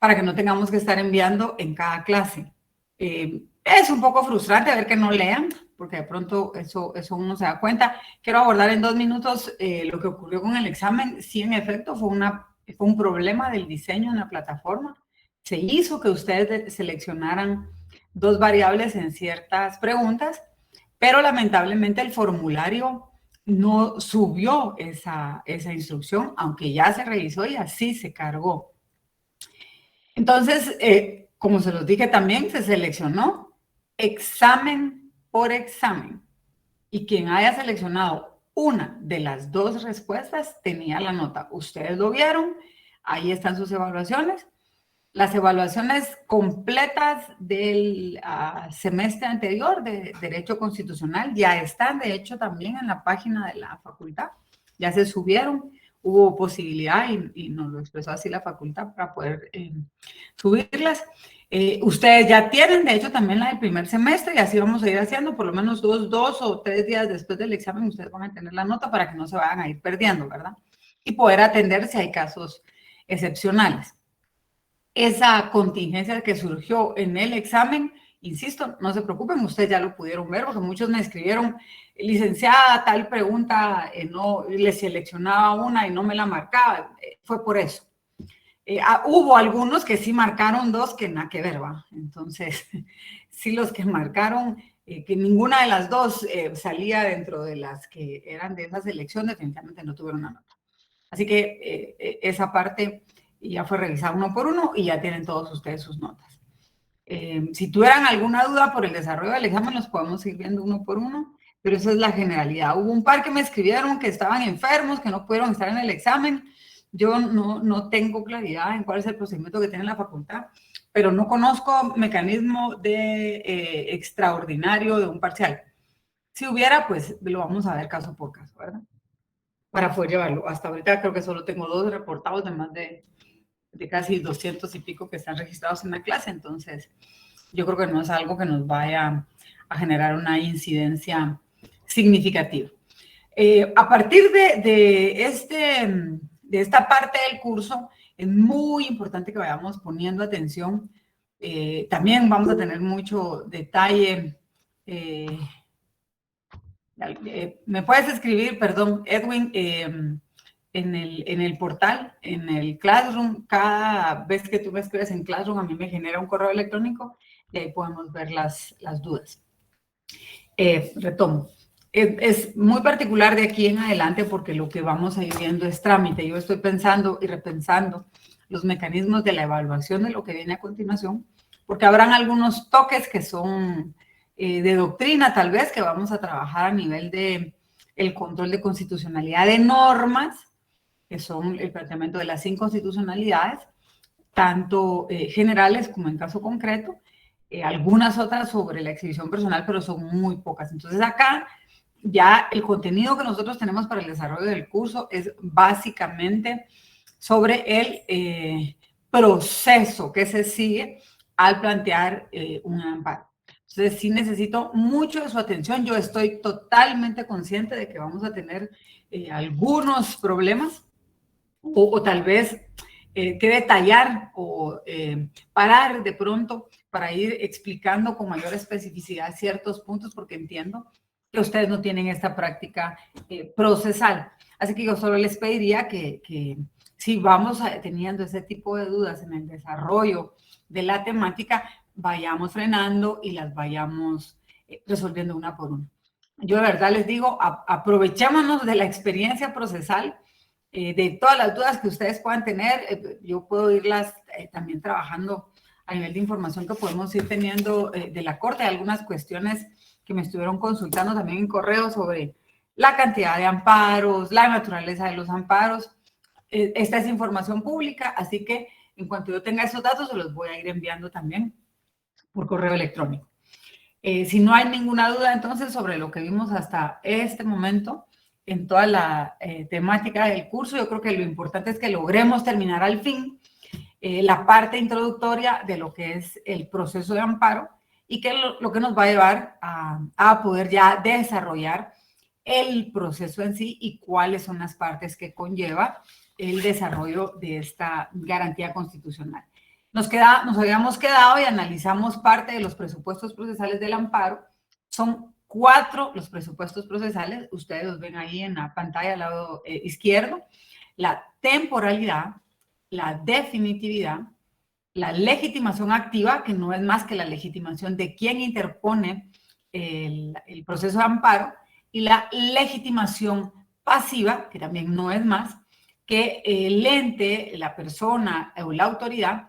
para que no tengamos que estar enviando en cada clase. Es un poco frustrante ver que no lean, porque de pronto eso uno se da cuenta. Quiero abordar en 2 minutos lo que ocurrió con el examen. Sí, en efecto, fue un problema del diseño en la plataforma. Se hizo que ustedes seleccionaran 2 variables en ciertas preguntas, pero lamentablemente el formulario no subió esa instrucción, aunque ya se revisó y así se cargó. Entonces, como se los dije también, se seleccionó examen por examen. Y quien haya seleccionado una de las 2 respuestas tenía la nota. Ustedes lo vieron, ahí están sus evaluaciones. Las evaluaciones completas del semestre anterior de Derecho Constitucional ya están, de hecho, también en la página de la facultad. Ya se subieron, hubo posibilidad y nos lo expresó así la facultad para poder subirlas. Ustedes ya tienen, de hecho, también la del primer semestre y así vamos a ir haciendo, por lo menos 2 o 3 días después del examen, ustedes van a tener la nota para que no se vayan a ir perdiendo, ¿verdad? Y poder atender si hay casos excepcionales. Esa contingencia que surgió en el examen, insisto, no se preocupen, ustedes ya lo pudieron ver, porque muchos me escribieron, licenciada, tal pregunta, no le seleccionaba una y no me la marcaba, fue por eso. Hubo algunos que sí marcaron 2 que nada que ver, ¿va? Entonces, sí los que marcaron, que ninguna de las 2 salía dentro de las que eran de esa selección, definitivamente no tuvieron una nota. Así que esa parte ya fue revisada uno por uno y ya tienen todos ustedes sus notas. Si tuvieran alguna duda por el desarrollo del examen, los podemos ir viendo uno por uno, pero esa es la generalidad. Hubo un par que me escribieron que estaban enfermos, que no pudieron estar en el examen. Yo no tengo claridad en cuál es el procedimiento que tiene la facultad, pero no conozco mecanismo de extraordinario de un parcial. Si hubiera, pues lo vamos a ver caso por caso, ¿verdad? Para poder llevarlo. Hasta ahorita creo que solo tengo 2 reportados de más de casi 200 y pico que están registrados en la clase, entonces yo creo que no es algo que nos vaya a generar una incidencia significativa. A partir de esta parte del curso, es muy importante que vayamos poniendo atención. También vamos a tener mucho detalle. Me puedes escribir, perdón, Edwin, en el portal, en el Classroom. Cada vez que tú me escribes en Classroom, a mí me genera un correo electrónico y ahí podemos ver las dudas. Retomo. Es muy particular de aquí en adelante porque lo que vamos a ir viendo es trámite. Yo estoy pensando y repensando los mecanismos de la evaluación de lo que viene a continuación, porque habrán algunos toques que son de doctrina, tal vez, que vamos a trabajar a nivel de el control de constitucionalidad de normas, que son el planteamiento de las inconstitucionalidades, tanto generales como en caso concreto, algunas otras sobre la exhibición personal, pero son muy pocas. Entonces acá ya el contenido que nosotros tenemos para el desarrollo del curso es básicamente sobre el proceso que se sigue al plantear un amparo. Entonces sí necesito mucho de su atención. Yo estoy totalmente consciente de que vamos a tener algunos problemas o tal vez que detallar o parar de pronto para ir explicando con mayor especificidad ciertos puntos, porque entiendo que ustedes no tienen esta práctica procesal. Así que yo solo les pediría que si vamos teniendo ese tipo de dudas en el desarrollo de la temática, vayamos frenando y las vayamos resolviendo una por una. Yo de verdad les digo, aprovechémonos de la experiencia procesal, de todas las dudas que ustedes puedan tener. Yo puedo irlas también trabajando a nivel de información que podemos ir teniendo de la Corte. Hay algunas cuestiones que me estuvieron consultando también en correo sobre la cantidad de amparos, la naturaleza de los amparos. Esta es información pública, así que en cuanto yo tenga esos datos, se los voy a ir enviando también por correo electrónico. Si no hay ninguna duda entonces sobre lo que vimos hasta este momento en toda la temática del curso, yo creo que lo importante es que logremos terminar al fin la parte introductoria de lo que es el proceso de amparo y que lo que nos va a llevar a poder ya desarrollar el proceso en sí y cuáles son las partes que conlleva el desarrollo de esta garantía constitucional. Nos habíamos quedado y analizamos parte de los presupuestos procesales del amparo. Son 4 los presupuestos procesales, ustedes los ven ahí en la pantalla al lado izquierdo. La temporalidad, la definitividad, la legitimación activa, que no es más que la legitimación de quien interpone el proceso de amparo, y la legitimación pasiva, que también no es más que el ente, la persona o la autoridad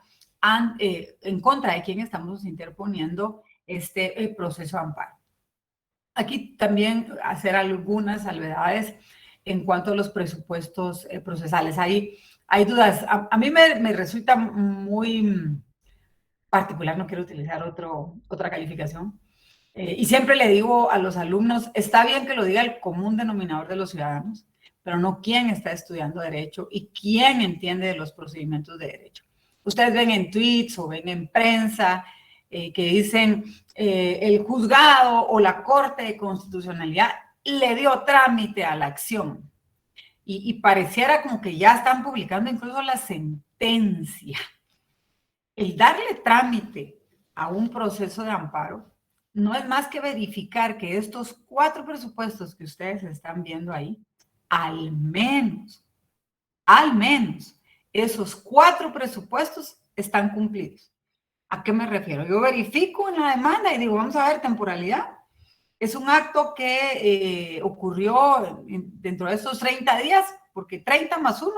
en contra de quien estamos interponiendo este proceso de amparo. Aquí también hacer algunas salvedades en cuanto a los presupuestos procesales. Hay dudas. A mí me resulta muy particular, no quiero utilizar otra calificación. Y siempre le digo a los alumnos, está bien que lo diga el común denominador de los ciudadanos, pero no quién está estudiando derecho y quién entiende de los procedimientos de derecho. Ustedes ven en tweets o ven en prensa que dicen el juzgado o la Corte de Constitucionalidad le dio trámite a la acción. Y pareciera como que ya están publicando incluso la sentencia. El darle trámite a un proceso de amparo no es más que verificar que estos 4 presupuestos que ustedes están viendo ahí, al menos, esos 4 presupuestos están cumplidos. ¿A qué me refiero? Yo verifico en la demanda y digo, vamos a ver, temporalidad. Es un acto que ocurrió dentro de estos 30 días, porque 30 más 1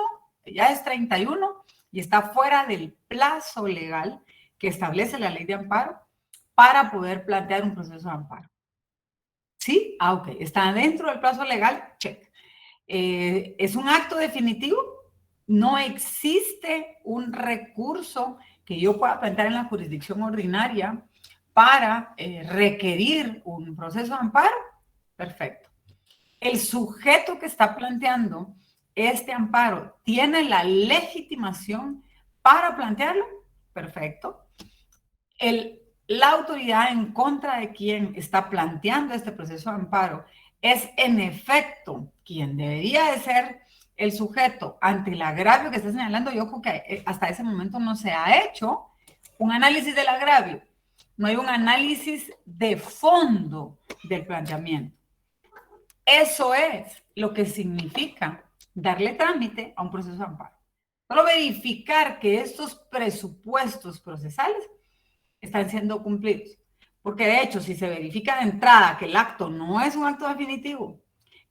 ya es 31 y está fuera del plazo legal que establece la ley de amparo para poder plantear un proceso de amparo. ¿Sí? Ah, ok. Está dentro del plazo legal, check. ¿Es un acto definitivo? No existe un recurso que yo pueda plantear en la jurisdicción ordinaria para requerir un proceso de amparo. Perfecto. El sujeto que está planteando este amparo tiene la legitimación para plantearlo. Perfecto. La autoridad en contra de quien está planteando este proceso de amparo es en efecto quien debería de ser el sujeto ante el agravio que está señalando. Yo creo que hasta ese momento no se ha hecho un análisis del agravio. No hay un análisis de fondo del planteamiento. Eso es lo que significa darle trámite a un proceso de amparo. Solo verificar que estos presupuestos procesales están siendo cumplidos. Porque de hecho, si se verifica de entrada que el acto no es un acto definitivo,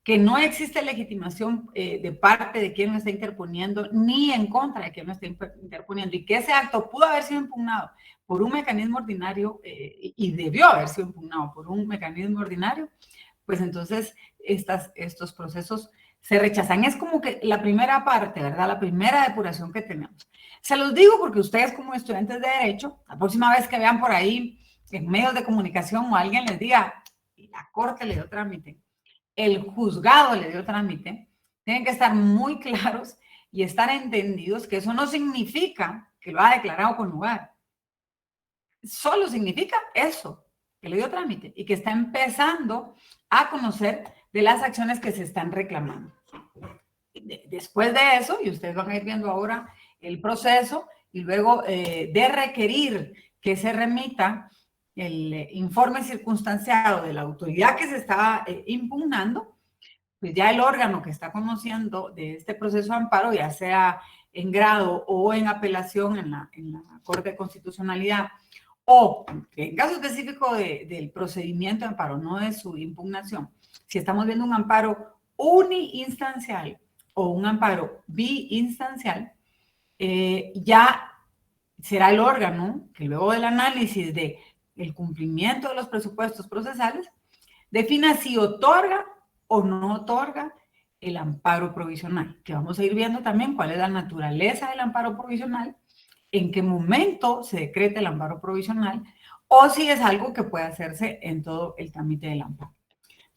que no existe legitimación de parte de quien lo está interponiendo, ni en contra de quien lo está interponiendo, y que ese acto pudo haber sido impugnado por un mecanismo ordinario y debió haber sido impugnado por un mecanismo ordinario, pues entonces estos procesos se rechazan. Es como que la primera parte, ¿verdad? La primera depuración que tenemos. Se los digo porque ustedes como estudiantes de Derecho, la próxima vez que vean por ahí en medios de comunicación o alguien les diga, la Corte le dio trámite, el juzgado le dio trámite, tienen que estar muy claros y estar entendidos que eso no significa que lo ha declarado con lugar. Solo significa eso, que le dio trámite y que está empezando a conocer de las acciones que se están reclamando. Después de eso, y ustedes van a ir viendo ahora el proceso, y luego de requerir que se remita el informe circunstanciado de la autoridad que se está impugnando, pues ya el órgano que está conociendo de este proceso de amparo, ya sea en grado o en apelación en la Corte de Constitucionalidad, o en caso específico del procedimiento de amparo, no de su impugnación, si estamos viendo un amparo uniinstancial o un amparo biinstancial, ya será el órgano que luego del análisis de el cumplimiento de los presupuestos procesales defina si otorga o no otorga el amparo provisional, que vamos a ir viendo también cuál es la naturaleza del amparo provisional, en qué momento se decreta el amparo provisional o si es algo que puede hacerse en todo el trámite del amparo.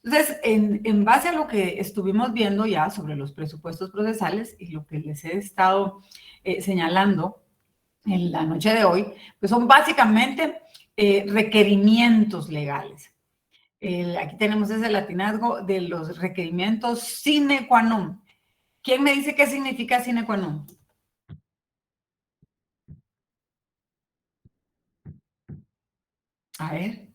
Entonces, en base a lo que estuvimos viendo ya sobre los presupuestos procesales y lo que les he estado señalando en la noche de hoy, pues son básicamente requerimientos legales. Aquí tenemos ese latinazgo de los requerimientos sine qua non. ¿Quién me dice qué significa sine qua non? A ver.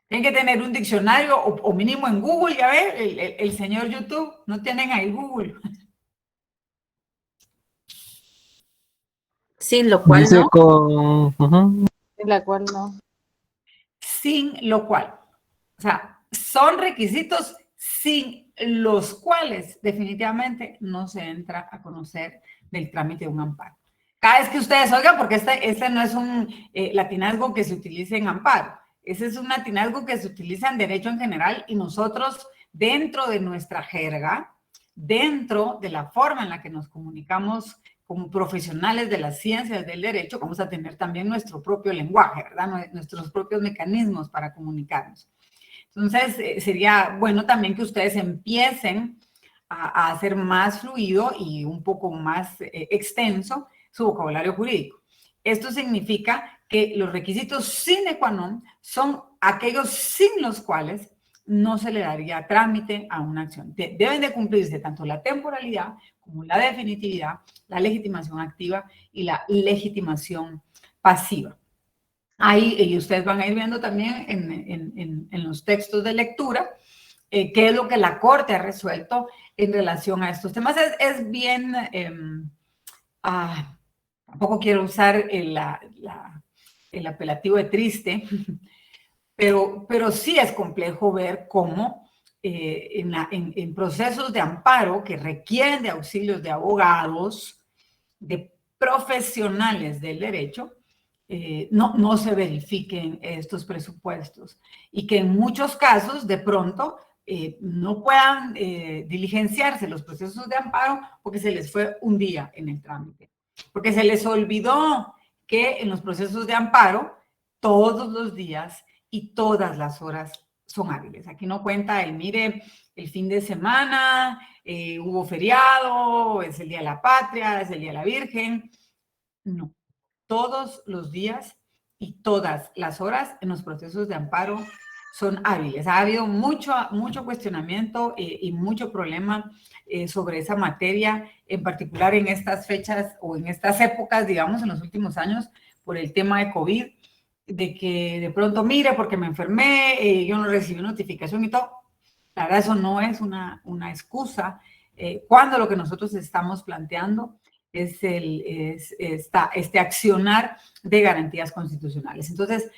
Tienen que tener un diccionario o mínimo en Google, ya ver, el señor YouTube, no tienen ahí Google. Sin lo cual Dice no. con... ujú. Sin la cual no. Sin lo cual, o sea, son requisitos sin los cuales definitivamente no se entra a conocer del trámite de un amparo. Cada vez que ustedes oigan, porque este no es un latinazgo que se utilice en amparo, ese es un latinazgo que se utiliza en derecho en general y nosotros dentro de nuestra jerga, dentro de la forma en la que nos comunicamos como profesionales de las ciencias del derecho, vamos a tener también nuestro propio lenguaje, ¿verdad? Nuestros propios mecanismos para comunicarnos. Entonces, sería bueno también que ustedes empiecen a hacer más fluido y un poco más extenso su vocabulario jurídico. Esto significa que los requisitos sine qua non son aquellos sin los cuales no se le daría trámite a una acción. Deben de cumplirse tanto la temporalidad como la definitividad, la legitimación activa y la legitimación pasiva. Ahí y ustedes van a ir viendo también en los textos de lectura qué es lo que la Corte ha resuelto en relación a estos temas. Es bien, tampoco quiero usar el apelativo de triste, pero sí es complejo ver cómo en procesos de amparo que requieren de auxilios de abogados, de profesionales del derecho, no se verifiquen estos presupuestos y que en muchos casos de pronto no puedan diligenciarse los procesos de amparo porque se les fue un día en el trámite, porque se les olvidó que en los procesos de amparo todos los días y todas las horas son hábiles. Aquí no cuenta mire, el fin de semana, hubo feriado, es el Día de la Patria, es el Día de la Virgen. No, todos los días y todas las horas en los procesos de amparo son hábiles. Ha habido mucho cuestionamiento y mucho problema sobre esa materia, en particular en estas fechas o en estas épocas, digamos, en los últimos años, por el tema de COVID, de que de pronto, mire, porque me enfermé, yo no recibí notificación y todo. La verdad, eso no es una excusa cuando lo que nosotros estamos planteando es este accionar de garantías constitucionales. Entonces,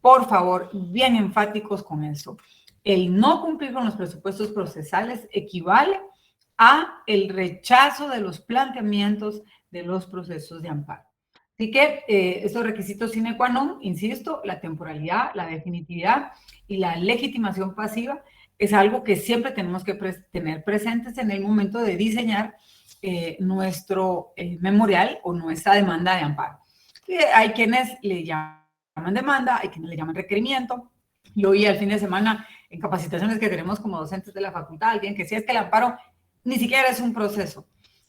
por favor, bien enfáticos con eso. El no cumplir con los presupuestos procesales equivale a el rechazo de los planteamientos de los procesos de amparo. Así que estos requisitos sine qua non, insisto, la temporalidad, la definitividad y la legitimación pasiva es algo que siempre tenemos que tener presentes en el momento de diseñar nuestro memorial o nuestra demanda de amparo. Hay quienes le llaman demanda, hay quienes le llaman requerimiento. Yo oí al fin de semana en capacitaciones que tenemos como docentes de la facultad, alguien que decía es que el amparo ni siquiera es un proceso.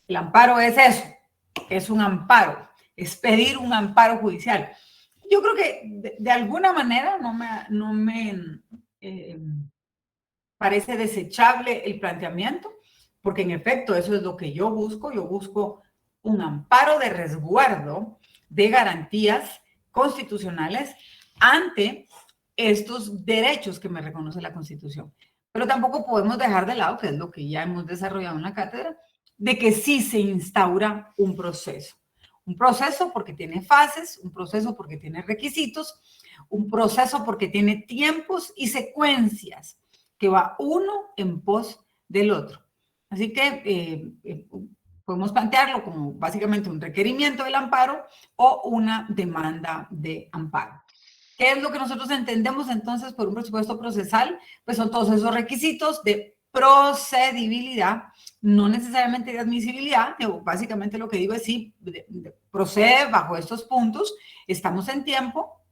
El amparo es eso, es un amparo, es pedir un amparo judicial. Yo creo que de alguna manera no me parece desechable el planteamiento, porque en efecto eso es lo que yo busco un amparo de resguardo de garantías constitucionales ante estos derechos que me reconoce la Constitución. Pero tampoco podemos dejar de lado, que es lo que ya hemos desarrollado en la cátedra, de que sí se instaura un proceso. Un proceso porque tiene fases, un proceso porque tiene requisitos, un proceso porque tiene tiempos y secuencias que va uno en pos del otro. Así que podemos plantearlo como básicamente un requerimiento del amparo o una demanda de amparo. ¿Qué es lo que nosotros entendemos entonces por un presupuesto procesal? Pues son todos esos requisitos de procedibilidad, no necesariamente de admisibilidad. Básicamente lo que digo es sí, procede bajo estos puntos, estamos en tiempo,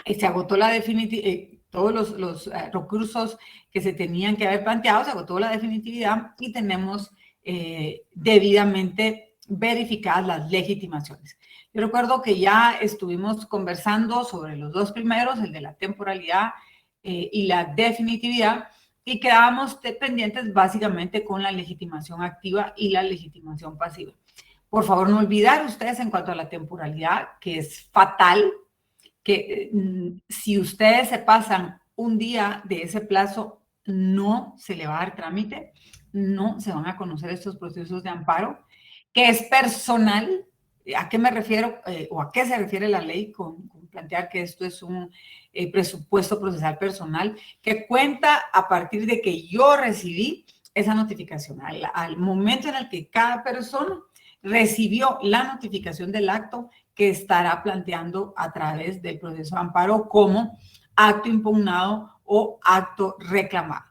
se agotó la definitividad, todos los recursos que se tenían que haber planteado, se agotó la definitividad y tenemos debidamente verificadas las legitimaciones. Yo recuerdo que ya estuvimos conversando sobre los dos primeros, el de la temporalidad y la definitividad, y quedábamos pendientes básicamente con la legitimación activa y la legitimación pasiva. Por favor, no olvidar ustedes en cuanto a la temporalidad, que es fatal, que si ustedes se pasan un día de ese plazo, no se le va a dar trámite, no se van a conocer estos procesos de amparo, que es personal. ¿A qué me refiero o a qué se refiere la ley con plantear que esto es un presupuesto procesal personal que cuenta a partir de que yo recibí esa notificación? Al momento en el que cada persona recibió la notificación del acto que estará planteando a través del proceso de amparo como acto impugnado o acto reclamado.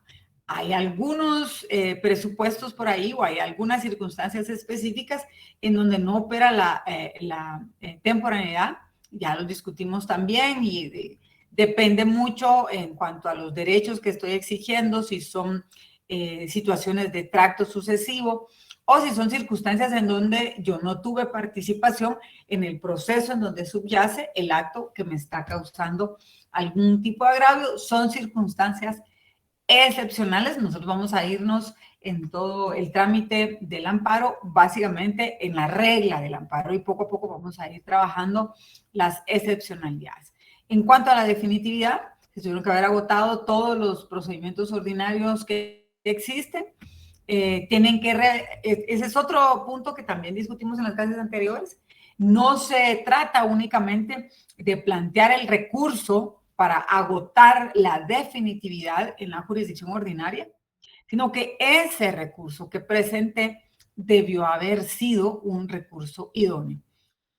Hay algunos presupuestos por ahí o hay algunas circunstancias específicas en donde no opera la temporaneidad. Ya lo discutimos también y depende mucho en cuanto a los derechos que estoy exigiendo, si son situaciones de tracto sucesivo o si son circunstancias en donde yo no tuve participación en el proceso en donde subyace el acto que me está causando algún tipo de agravio. Son circunstancias excepcionales. Nosotros vamos a irnos en todo el trámite del amparo, básicamente en la regla del amparo, y poco a poco vamos a ir trabajando las excepcionalidades. En cuanto a la definitividad, se tuvieron que haber agotado todos los procedimientos ordinarios que existen. Tienen que, ese es otro punto que también discutimos en las clases anteriores. No se trata únicamente de plantear el recurso para agotar la definitividad en la jurisdicción ordinaria, sino que ese recurso que presenté debió haber sido un recurso idóneo.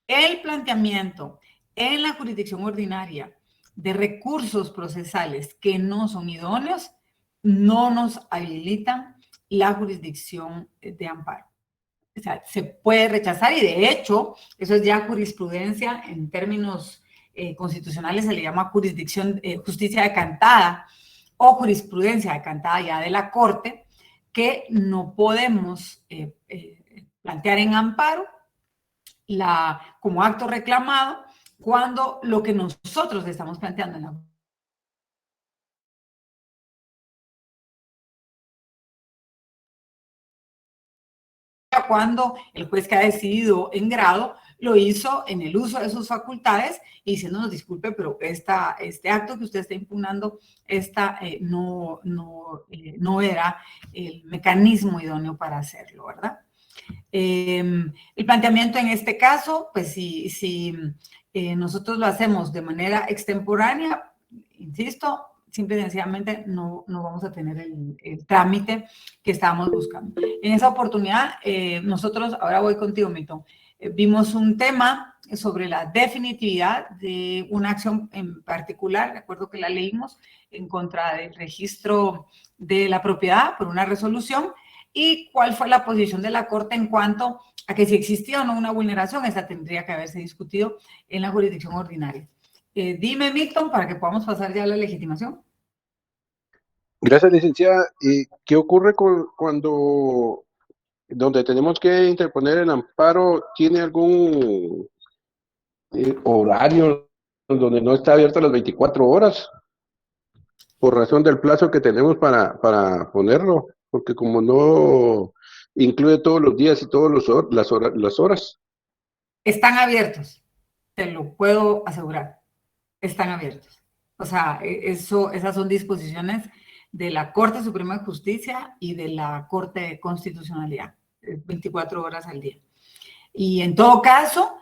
El planteamiento en la jurisdicción ordinaria de recursos procesales que no son idóneos no nos habilitan la jurisdicción de amparo. O sea, se puede rechazar y de hecho, eso es ya jurisprudencia en términos constitucionales, se le llama jurisdicción, justicia decantada o jurisprudencia decantada ya de la Corte, que no podemos plantear en amparo como acto reclamado cuando lo que nosotros estamos planteando en la cuando el juez que ha decidido en grado lo hizo en el uso de sus facultades y diciéndonos, disculpe, pero este acto que usted está impugnando no era el mecanismo idóneo para hacerlo, ¿verdad? El planteamiento en este caso, pues si nosotros lo hacemos de manera extemporánea, insisto, simple y sencillamente no vamos a tener el trámite que estábamos buscando. En esa oportunidad, nosotros, ahora voy contigo, Milton, vimos un tema sobre la definitividad de una acción en particular, recuerdo que la leímos, en contra del registro de la propiedad por una resolución, y cuál fue la posición de la Corte en cuanto a que si existía o no una vulneración, esa tendría que haberse discutido en la jurisdicción ordinaria. Dime, Milton, para que podamos pasar ya a la legitimación. Gracias, licenciada. ¿Y qué ocurre cuando donde tenemos que interponer el amparo tiene algún horario donde no está abierto las 24 horas? Por razón del plazo que tenemos para ponerlo, porque como no incluye todos los días y todas las horas. Están abiertos, te lo puedo asegurar, están abiertos. O sea, esas son disposiciones de la Corte Suprema de Justicia y de la Corte de Constitucionalidad, 24 horas al día. Y en todo caso,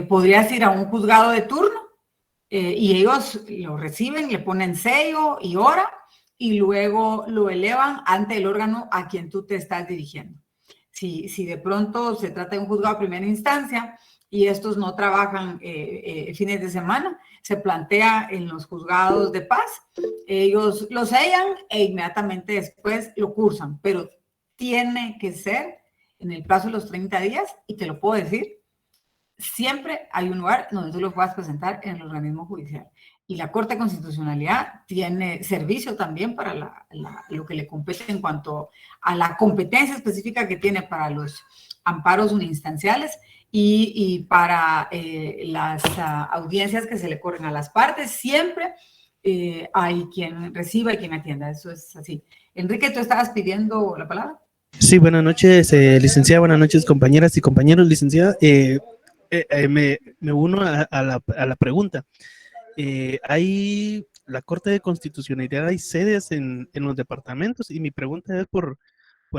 podrías ir a un juzgado de turno y ellos lo reciben, le ponen sello y hora y luego lo elevan ante el órgano a quien tú te estás dirigiendo. Si de pronto se trata de un juzgado de primera instancia y estos no trabajan fines de semana, se plantea en los juzgados de paz, ellos lo sellan e inmediatamente después lo cursan, pero tiene que ser en el plazo de los 30 días, y te lo puedo decir, siempre hay un lugar donde tú lo puedas presentar en el organismo judicial. Y la Corte de Constitucionalidad tiene servicio también para lo que le compete en cuanto a la competencia específica que tiene para los amparos uninstanciales y para las audiencias que se le corren a las partes. Siempre hay quien reciba y quien atienda. Eso es así. Enrique, ¿tú estabas pidiendo la palabra? Sí, buenas noches, licenciada, buenas noches, compañeras y compañeros, licenciada. Me uno a la pregunta. hay la Corte de Constitucionalidad, hay sedes en los departamentos, y mi pregunta es por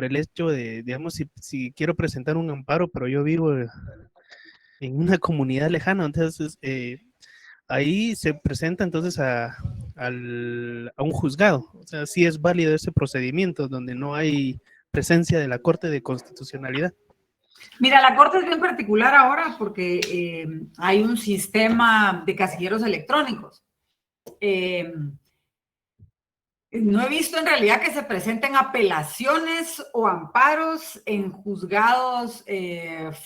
el hecho de, digamos, si quiero presentar un amparo, pero yo vivo en una comunidad lejana, entonces ahí se presenta entonces a un juzgado. O sea, sí es válido ese procedimiento donde no hay presencia de la Corte de Constitucionalidad. Mira, la Corte es bien particular ahora porque hay un sistema de casilleros electrónicos. No he visto en realidad que se presenten apelaciones o amparos en juzgados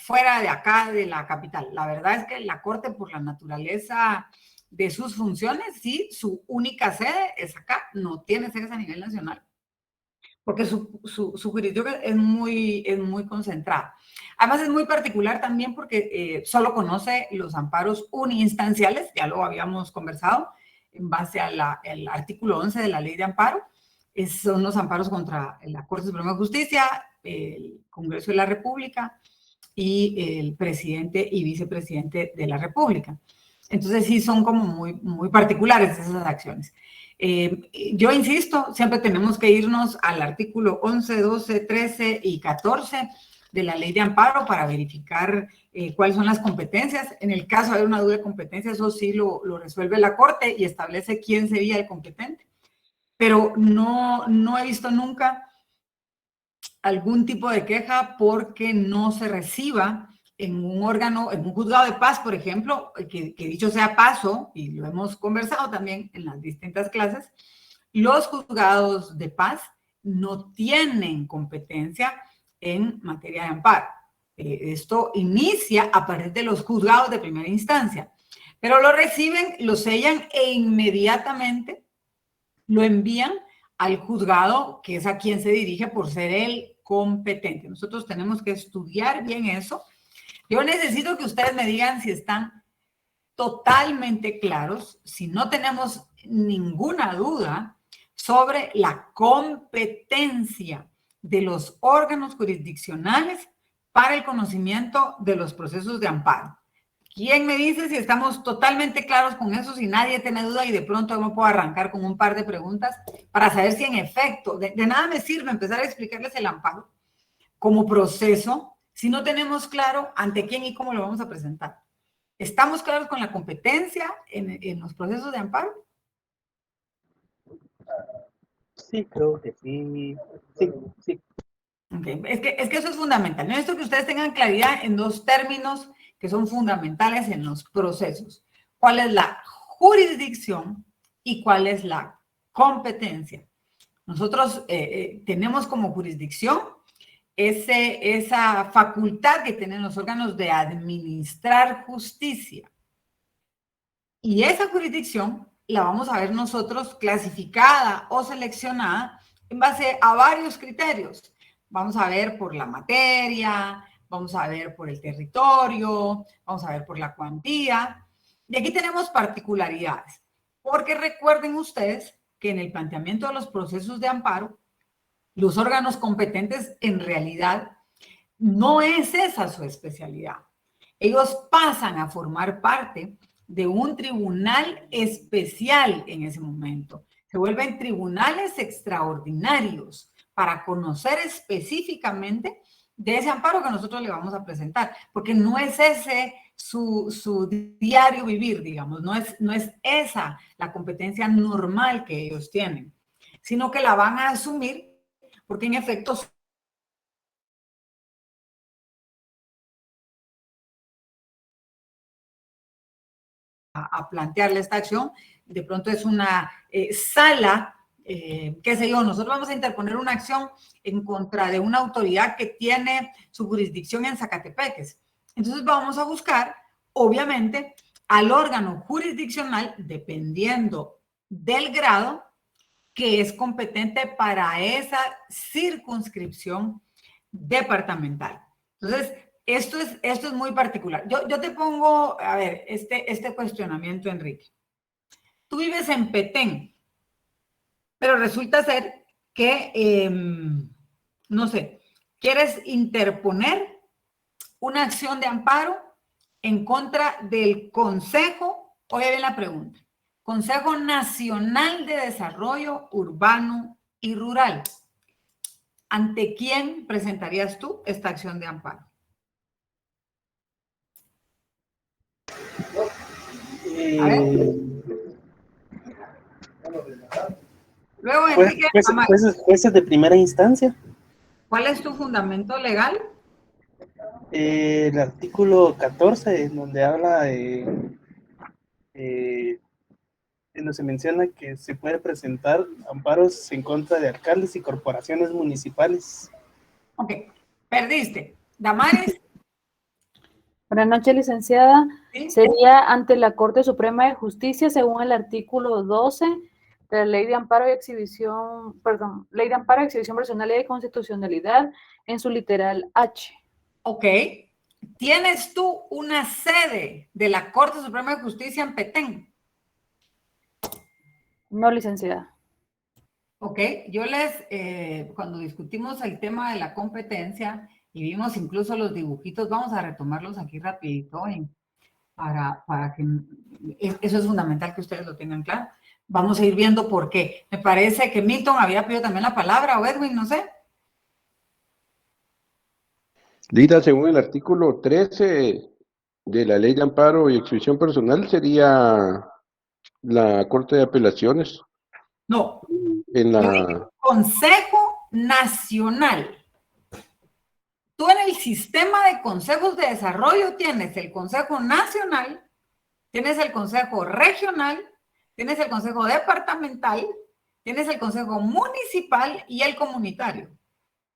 fuera de acá, de la capital. La verdad es que la Corte, por la naturaleza de sus funciones, sí, su única sede es acá, no tiene sedes a nivel nacional, porque su jurisdicción es muy concentrada. Además es muy particular también porque solo conoce los amparos uninstanciales, ya lo habíamos conversado, en base al artículo 11 de la Ley de Amparo. Son los amparos contra la Corte Suprema de Justicia, el Congreso de la República y el presidente y vicepresidente de la República. Entonces sí son como muy particulares esas acciones. Yo insisto, siempre tenemos que irnos al artículo 11, 12, 13 y 14 de la Ley de Amparo para verificar cuáles son las competencias. En el caso de una duda de competencia, eso sí lo resuelve la Corte y establece quién sería el competente. Pero no he visto nunca algún tipo de queja porque no se reciba en un órgano, en un juzgado de paz, por ejemplo, que dicho sea paso, y lo hemos conversado también en las distintas clases, los juzgados de paz no tienen competencia en materia de amparo. Esto inicia a partir de los juzgados de primera instancia, pero lo reciben, lo sellan e inmediatamente lo envían al juzgado, que es a quien se dirige por ser el competente. Nosotros tenemos que estudiar bien eso. Yo necesito que ustedes me digan si están totalmente claros, si no tenemos ninguna duda sobre la competencia de los órganos jurisdiccionales para el conocimiento de los procesos de amparo. ¿Quién me dice si estamos totalmente claros con eso, si nadie tiene duda y de pronto yo me puedo arrancar con un par de preguntas para saber si en efecto, de nada me sirve empezar a explicarles el amparo como proceso si no tenemos claro ante quién y cómo lo vamos a presentar? ¿Estamos claros con la competencia en los procesos de amparo? Sí, creo que sí. Sí, sí. Okay. Es que eso es fundamental. Necesito que ustedes tengan claridad en dos términos que son fundamentales en los procesos. ¿Cuál es la jurisdicción y cuál es la competencia? Nosotros tenemos como jurisdicción esa facultad que tienen los órganos de administrar justicia. Y esa jurisdicción la vamos a ver nosotros clasificada o seleccionada en base a varios criterios. Vamos a ver por la materia, vamos a ver por el territorio, vamos a ver por la cuantía. Y aquí tenemos particularidades, porque recuerden ustedes que en el planteamiento de los procesos de amparo, los órganos competentes en realidad no es esa su especialidad. Ellos pasan a formar parte de un tribunal especial en ese momento. Se vuelven tribunales extraordinarios para conocer específicamente de ese amparo que nosotros le vamos a presentar, porque no es ese su diario vivir, digamos, no es esa la competencia normal que ellos tienen, sino que la van a asumir porque en efecto a plantearle esta acción, de pronto es una sala, qué sé yo, nosotros vamos a interponer una acción en contra de una autoridad que tiene su jurisdicción en Zacatepeques. Entonces vamos a buscar, obviamente, al órgano jurisdiccional, dependiendo del grado, que es competente para esa circunscripción departamental. Entonces, esto es muy particular. Yo te pongo, a ver, este cuestionamiento, Enrique. Tú vives en Petén, pero resulta ser que, no sé, quieres interponer una acción de amparo en contra del consejo, oye bien la pregunta, Consejo Nacional de Desarrollo Urbano y Rural. ¿Ante quién presentarías tú esta acción de amparo? A ver. Luego, Enrique, Jueces de primera instancia. ¿cuál es tu fundamento legal? El artículo 14, en donde habla en donde se menciona que se puede presentar amparos en contra de alcaldes y corporaciones municipales. Ok, perdiste. Damaris, Buenas noches, licenciada. ¿sí? Sería ante la Corte Suprema de Justicia, según el artículo 12 de la Ley de Amparo y Exhibición, perdón, Ley de Amparo y Exhibición Personal y de Constitucionalidad, en su literal H. Ok. ¿Tienes tú una sede de la Corte Suprema de Justicia en Petén? No, licenciada. Ok, cuando discutimos el tema de la competencia y vimos incluso los dibujitos, vamos a retomarlos aquí rapidito para que eso es fundamental que ustedes lo tengan claro. Vamos a ir viendo por qué. Me parece que Milton había pedido también la palabra, o Edwin, no sé. Lida, según el artículo 13 de la Ley de Amparo y Exhibición Personal, sería la Corte de Apelaciones No, en yo dije la... Consejo Nacional. Tú en el sistema de consejos de desarrollo tienes el Consejo Nacional, tienes el Consejo Regional, tienes el Consejo Departamental, tienes el Consejo Municipal y el Comunitario.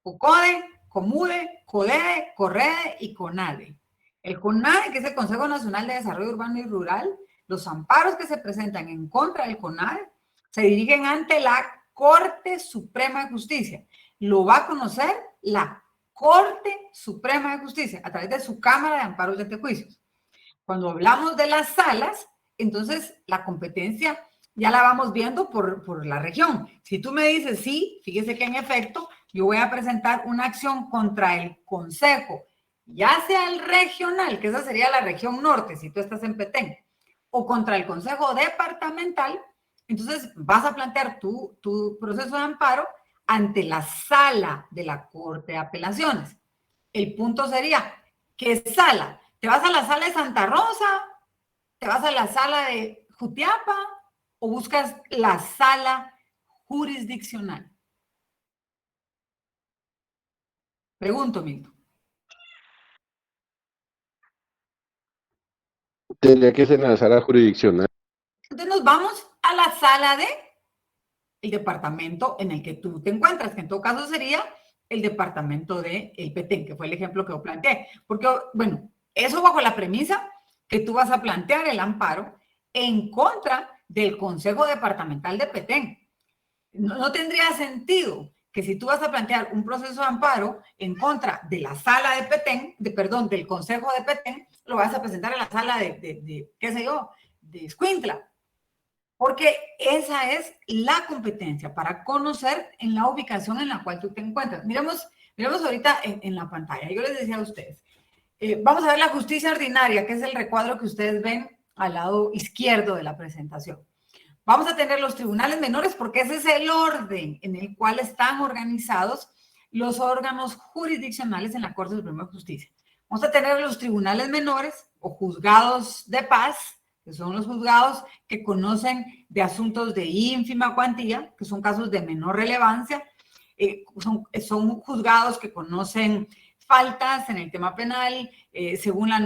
COCODE, COMUDE, CODEDE, CORREDE y CONADE. El CONADE, que es el Consejo Nacional de Desarrollo Urbano y Rural, los amparos que se presentan en contra del CONADE se dirigen ante la Corte Suprema de Justicia. Lo va a conocer la Corte Suprema de Justicia a través de su Cámara de Amparos de Antejuicios. Cuando hablamos de las salas, entonces la competencia ya la vamos viendo por la región. Si tú me dices, sí, fíjese que en efecto, yo voy a presentar una acción contra el consejo, ya sea el regional, que esa sería la región norte, si tú estás en Petén, o contra el consejo departamental, entonces vas a plantear tu proceso de amparo ante la sala de la Corte de Apelaciones. El punto sería, ¿qué sala? ¿Te vas a la sala de Santa Rosa? ¿Te vas a la sala de Jutiapa? ¿O buscas la sala jurisdiccional? Pregunto, Milton. Tendría que ser en la sala jurisdiccional. Entonces nos vamos a la sala de el departamento en el que tú te encuentras, que en todo caso sería el departamento de el Petén, que fue el ejemplo que yo planteé. Porque, bueno, eso bajo la premisa que tú vas a plantear el amparo en contra del Consejo Departamental de Petén. No tendría sentido que si tú vas a plantear un proceso de amparo en contra de la sala de Petén, del Consejo de Petén, lo vas a presentar en la sala qué sé yo, de Escuintla. Porque esa es la competencia para conocer en la ubicación en la cual tú te encuentras. Miremos ahorita en la pantalla. Yo les decía a ustedes, vamos a ver la justicia ordinaria, que es el recuadro que ustedes ven al lado izquierdo de la presentación. Vamos a tener los tribunales menores porque ese es el orden en el cual están organizados los órganos jurisdiccionales en la Corte Suprema de Justicia. Vamos a tener los tribunales menores o juzgados de paz, que son los juzgados que conocen de asuntos de ínfima cuantía, que son casos de menor relevancia, son juzgados que conocen faltas en el tema penal, según el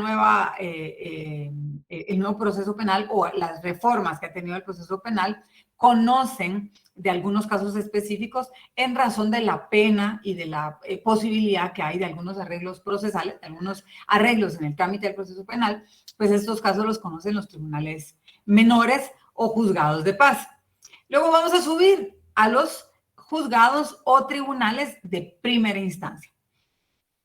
nuevo proceso penal o las reformas que ha tenido el proceso penal, conocen de algunos casos específicos en razón de la pena y de la posibilidad que hay de algunos arreglos procesales, de algunos arreglos en el trámite del proceso penal, pues estos casos los conocen los tribunales menores o juzgados de paz. Luego vamos a subir a los juzgados o tribunales de primera instancia.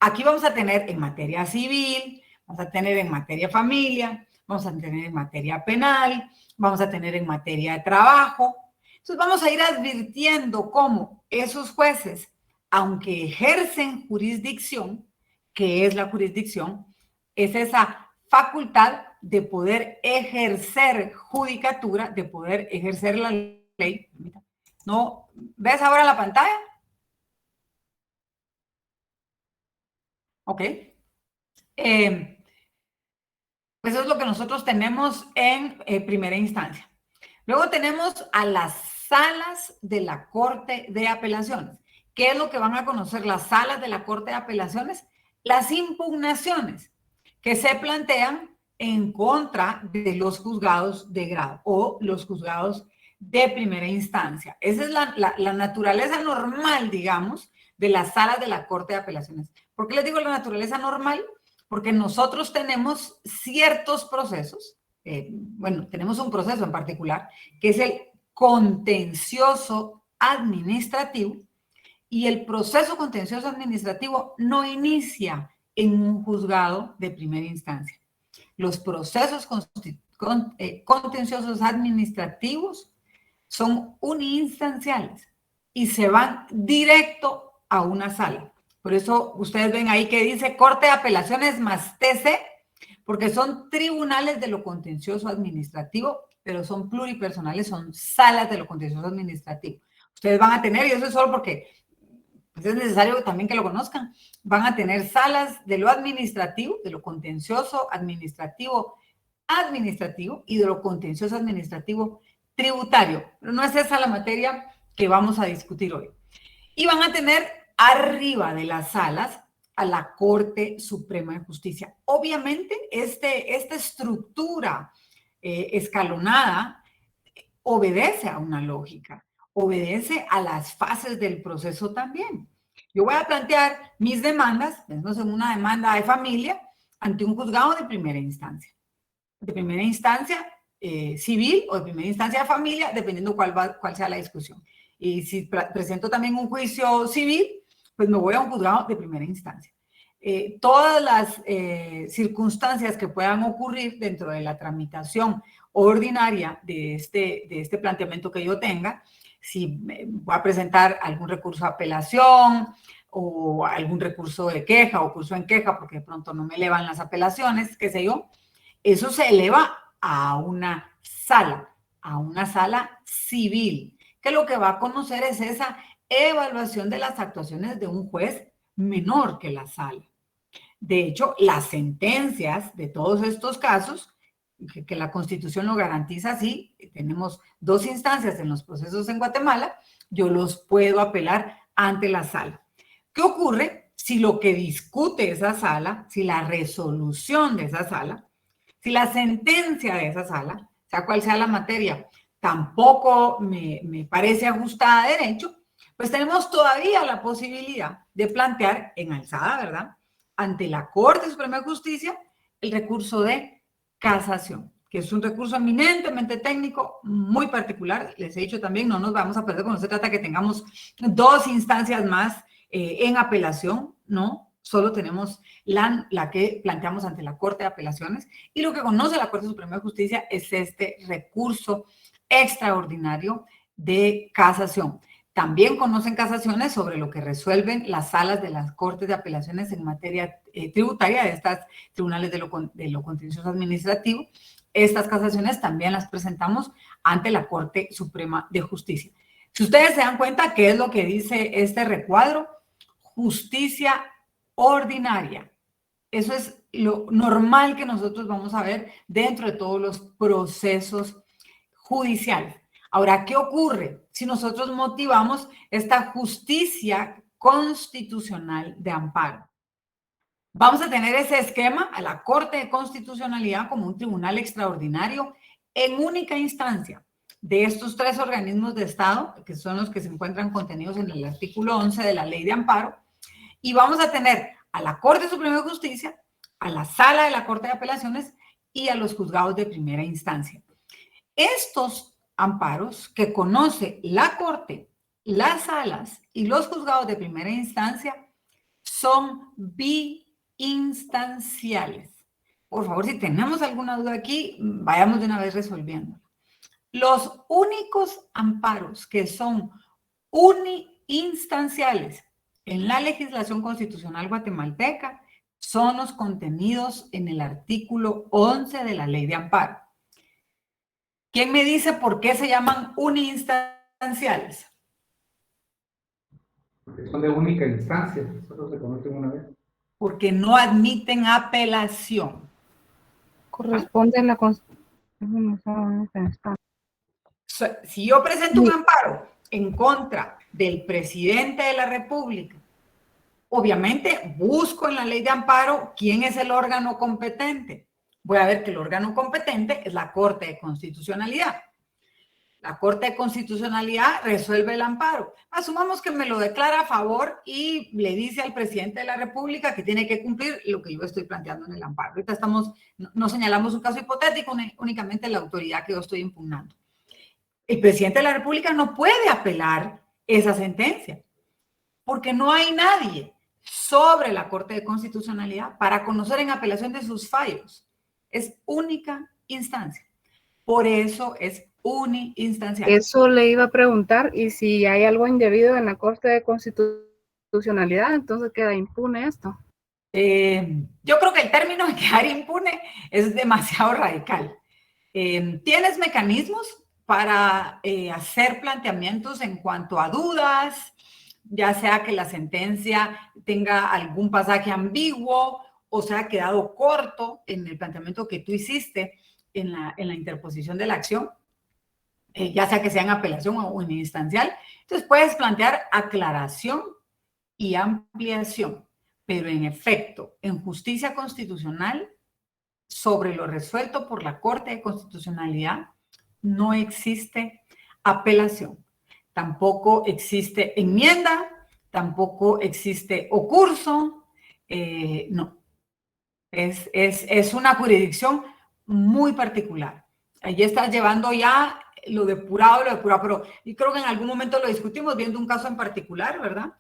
Aquí vamos a tener en materia civil, vamos a tener en materia familia, vamos a tener en materia penal, vamos a tener en materia de trabajo. Entonces vamos a ir advirtiendo cómo esos jueces, aunque ejercen jurisdicción, ¿qué es la jurisdicción? Es esa facultad de poder ejercer judicatura, de poder ejercer la ley. ¿No ves ahora la pantalla? Ok. Pues eso es lo que nosotros tenemos en primera instancia. Luego tenemos a las salas de la Corte de Apelaciones. ¿Qué es lo que van a conocer las salas de la Corte de Apelaciones? Las impugnaciones que se plantean en contra de los juzgados de grado o los juzgados de primera instancia. Esa es la naturaleza normal, digamos, de las salas de la Corte de Apelaciones. ¿Por qué les digo la naturaleza normal? Porque nosotros tenemos ciertos procesos, bueno, tenemos un proceso en particular, que es el contencioso administrativo, y el proceso contencioso administrativo no inicia en un juzgado de primera instancia. Los procesos contenciosos administrativos son uninstanciales y se van directo a una sala. Por eso ustedes ven ahí que dice Corte de Apelaciones más TC, porque son tribunales de lo contencioso administrativo, pero son pluripersonales, son salas de lo contencioso administrativo. Ustedes van a tener, y eso es solo porque pues es necesario también que lo conozcan, van a tener salas de lo administrativo, de lo contencioso administrativo y de lo contencioso administrativo tributario. Pero no es esa la materia que vamos a discutir hoy. Y van a tener arriba de las salas a la Corte Suprema de Justicia. Obviamente, esta estructura escalonada obedece a una lógica, obedece a las fases del proceso también. Yo voy a plantear mis demandas, pensemos en una demanda de familia, ante un juzgado de primera instancia. De primera instancia civil o de primera instancia de familia, dependiendo cuál sea la discusión. Y si presento también un juicio civil, pues me voy a un juzgado de primera instancia. Todas las circunstancias que puedan ocurrir dentro de la tramitación ordinaria de este planteamiento que yo tenga, si voy a presentar algún recurso de apelación o algún recurso de queja o curso en queja porque de pronto no me elevan las apelaciones, qué sé yo, eso se eleva a una sala civil, que lo que va a conocer es esa evaluación de las actuaciones de un juez menor que la sala. De hecho, las sentencias de todos estos casos, que la Constitución lo garantiza así, tenemos 2 instancias en los procesos en Guatemala, yo los puedo apelar ante la sala. ¿Qué ocurre si lo que discute esa sala, si la resolución de esa sala, si la sentencia de esa sala, sea cual sea la materia, tampoco me parece ajustada a derecho? Pues tenemos todavía la posibilidad de plantear en alzada, ¿verdad?, ante la Corte Suprema de Justicia el recurso de casación, que es un recurso eminentemente técnico, muy particular. Les he dicho también, no nos vamos a perder cuando se trata que tengamos 2 instancias más en apelación, ¿no? Solo tenemos la que planteamos ante la Corte de Apelaciones, y lo que conoce la Corte Suprema de Justicia es este recurso extraordinario de casación. También conocen casaciones sobre lo que resuelven las salas de las Cortes de Apelaciones en materia tributaria, de estas tribunales de lo contencioso administrativo. Estas casaciones también las presentamos ante la Corte Suprema de Justicia. Si ustedes se dan cuenta, ¿qué es lo que dice este recuadro? Justicia ordinaria. Eso es lo normal que nosotros vamos a ver dentro de todos los procesos judiciales. Ahora, ¿qué ocurre si nosotros motivamos esta justicia constitucional de amparo? Vamos a tener ese esquema a la Corte de Constitucionalidad como un tribunal extraordinario en única instancia de estos 3 organismos de Estado, que son los que se encuentran contenidos en el artículo 11 de la Ley de Amparo, y vamos a tener a la Corte Suprema de Justicia, a la Sala de la Corte de Apelaciones y a los juzgados de primera instancia. Estos amparos que conoce la Corte, las salas y los juzgados de primera instancia son biinstanciales. Por favor, si tenemos alguna duda aquí, vayamos de una vez resolviendo. Los únicos amparos que son uninstanciales en la legislación constitucional guatemalteca son los contenidos en el artículo 11 de la Ley de Amparo. ¿Quién me dice por qué se llaman uninstanciales? Porque son de única instancia, solo se conocen una vez. Porque no admiten apelación. Corresponde a la Si yo presento un amparo en contra del presidente de la República, obviamente busco en la ley de amparo quién es el órgano competente. Voy a ver que el órgano competente es la Corte de Constitucionalidad. La Corte de Constitucionalidad resuelve el amparo. Asumamos que me lo declara a favor y le dice al presidente de la República que tiene que cumplir lo que yo estoy planteando en el amparo. Ahorita no señalamos un caso hipotético, únicamente la autoridad que yo estoy impugnando. El presidente de la República no puede apelar esa sentencia porque no hay nadie sobre la Corte de Constitucionalidad para conocer en apelación de sus fallos. Es única instancia. Por eso es uninstancial. Eso le iba a preguntar, y si hay algo indebido en la Corte de Constitucionalidad, entonces queda impune esto. Yo creo que el término de quedar impune es demasiado radical. ¿Tienes mecanismos para hacer planteamientos en cuanto a dudas, ya sea que la sentencia tenga algún pasaje ambiguo o se ha quedado corto en el planteamiento que tú hiciste en la interposición de la acción, ya sea que sea en apelación o en instancial? Entonces puedes plantear aclaración y ampliación, pero en efecto, en justicia constitucional, sobre lo resuelto por la Corte de Constitucionalidad, no existe apelación, tampoco existe enmienda, tampoco existe ocurso, no. Es una jurisdicción muy particular. Allí estás llevando ya lo depurado, pero y creo que en algún momento lo discutimos viendo un caso en particular, ¿verdad?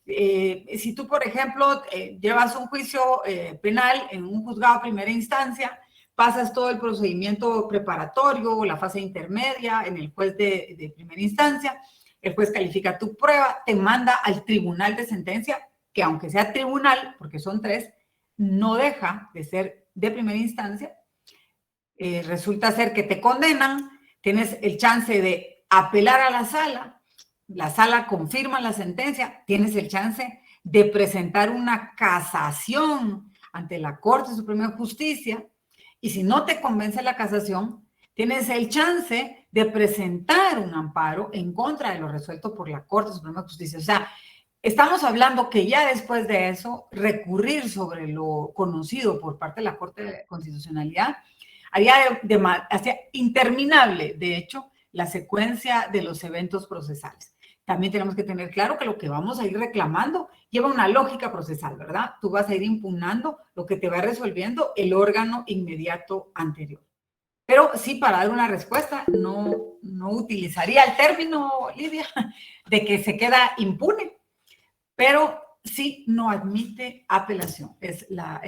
Si tú, por ejemplo, llevas un juicio penal en un juzgado de primera instancia, pasas todo el procedimiento preparatorio o la fase intermedia en el juez de primera instancia, el juez califica tu prueba, te manda al tribunal de sentencia, que aunque sea tribunal, porque son 3, no deja de ser de primera instancia. Resulta ser que te condenan, tienes el chance de apelar a la sala confirma la sentencia, tienes el chance de presentar una casación ante la Corte Suprema de Justicia, y si no te convence la casación, tienes el chance de presentar un amparo en contra de lo resuelto por la Corte Suprema de Justicia. O sea, estamos hablando que ya después de eso, recurrir sobre lo conocido por parte de la Corte de Constitucionalidad haría interminable, de hecho, la secuencia de los eventos procesales. También tenemos que tener claro que lo que vamos a ir reclamando lleva una lógica procesal, ¿verdad? Tú vas a ir impugnando lo que te va resolviendo el órgano inmediato anterior. Pero sí, para dar una respuesta, no utilizaría el término, Lidia, de que se queda impune, pero sí no admite apelación. Es la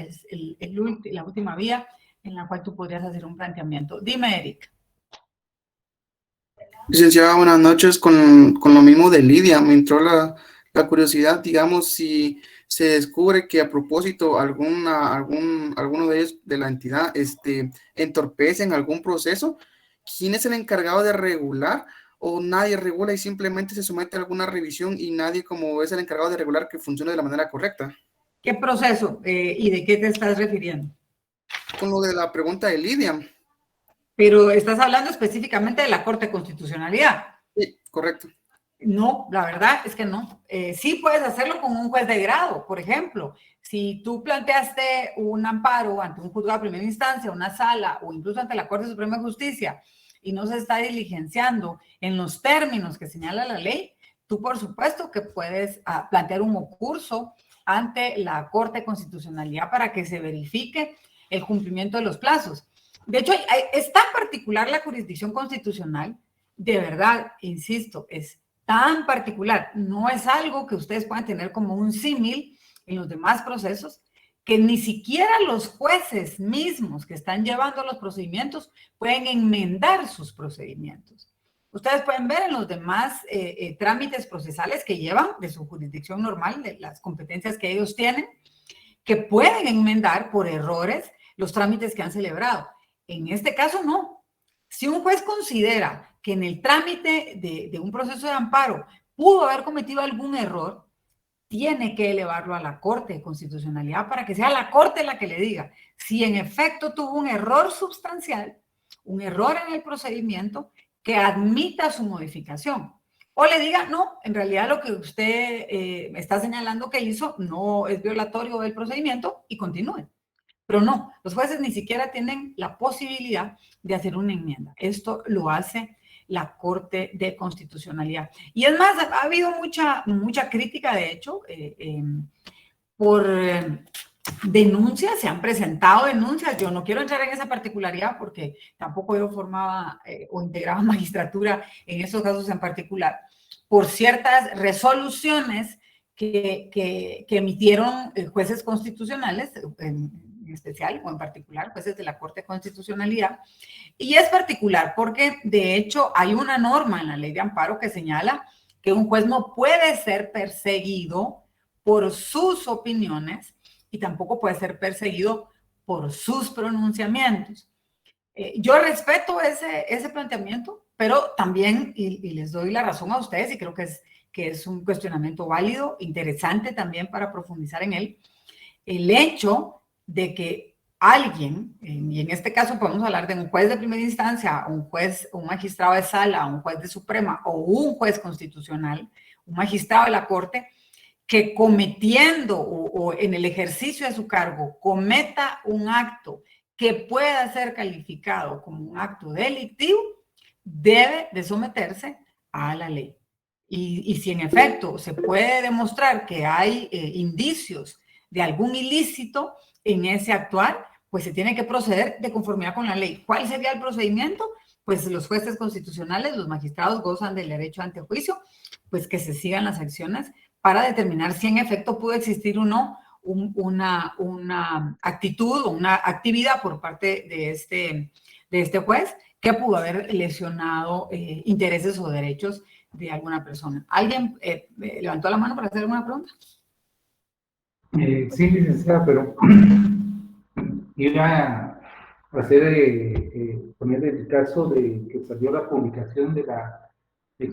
última vía en la cual tú podrías hacer un planteamiento. Dime, Eric. Licenciada, buenas noches. Con lo mismo de Lidia, me entró la curiosidad, digamos, si se descubre que a propósito alguno de ellos de la entidad entorpecen algún proceso, ¿quién es el encargado de regular? ¿O nadie regula y simplemente se somete a alguna revisión y nadie como es el encargado de regular que funcione de la manera correcta? ¿Qué proceso y de qué te estás refiriendo? Con lo de la pregunta de Lidia. Pero estás hablando específicamente de la Corte de Constitucionalidad. Sí, correcto. No, la verdad es que no. Sí puedes hacerlo con un juez de grado, por ejemplo. Si tú planteaste un amparo ante un juzgado de primera instancia, una sala o incluso ante la Corte Suprema de Justicia y no se está diligenciando en los términos que señala la ley, tú por supuesto que puedes plantear un ocurso ante la Corte de Constitucionalidad para que se verifique el cumplimiento de los plazos. De hecho, es tan particular la jurisdicción constitucional, de verdad, insisto, es tan particular, no es algo que ustedes puedan tener como un símil en los demás procesos, que ni siquiera los jueces mismos que están llevando los procedimientos pueden enmendar sus procedimientos. Ustedes pueden ver en los demás trámites procesales que llevan de su jurisdicción normal, de las competencias que ellos tienen, que pueden enmendar por errores los trámites que han celebrado. En este caso, no. Si un juez considera que en el trámite de un proceso de amparo pudo haber cometido algún error, tiene que elevarlo a la Corte de Constitucionalidad para que sea la Corte la que le diga si en efecto tuvo un error sustancial, un error en el procedimiento que admita su modificación. O le diga, no, en realidad lo que usted me está señalando que hizo no es violatorio del procedimiento y continúe. Pero no, los jueces ni siquiera tienen la posibilidad de hacer una enmienda. Esto lo hace la Corte de Constitucionalidad. Y es más, ha habido mucha crítica, de hecho, por denuncias, se han presentado denuncias. Yo no quiero entrar en esa particularidad porque tampoco yo formaba o integraba magistratura en esos casos en particular, por ciertas resoluciones que emitieron jueces constitucionales, en especial o en particular jueces de la Corte de Constitucionalidad. Y es particular porque, de hecho, hay una norma en la Ley de Amparo que señala que un juez no puede ser perseguido por sus opiniones y tampoco puede ser perseguido por sus pronunciamientos. Yo respeto ese planteamiento, pero también, y les doy la razón a ustedes, y creo que es un cuestionamiento válido, interesante también para profundizar en él, el hecho de que alguien, y en este caso podemos hablar de un juez de primera instancia, un juez, un magistrado de sala, un juez de Suprema o un juez constitucional, un magistrado de la Corte, que cometiendo o en el ejercicio de su cargo cometa un acto que pueda ser calificado como un acto delictivo, debe de someterse a la ley. Y si en efecto se puede demostrar que hay indicios de algún ilícito en ese actuar, pues se tiene que proceder de conformidad con la ley. ¿Cuál sería el procedimiento? Pues los jueces constitucionales, los magistrados gozan del derecho ante juicio, pues que se sigan las acciones para determinar si en efecto pudo existir o no una actitud o una actividad por parte de este juez que pudo haber lesionado intereses o derechos de alguna persona. ¿Alguien levantó la mano para hacer alguna pregunta? Sí, licenciada, pero iba a poner el caso de que salió la publicación de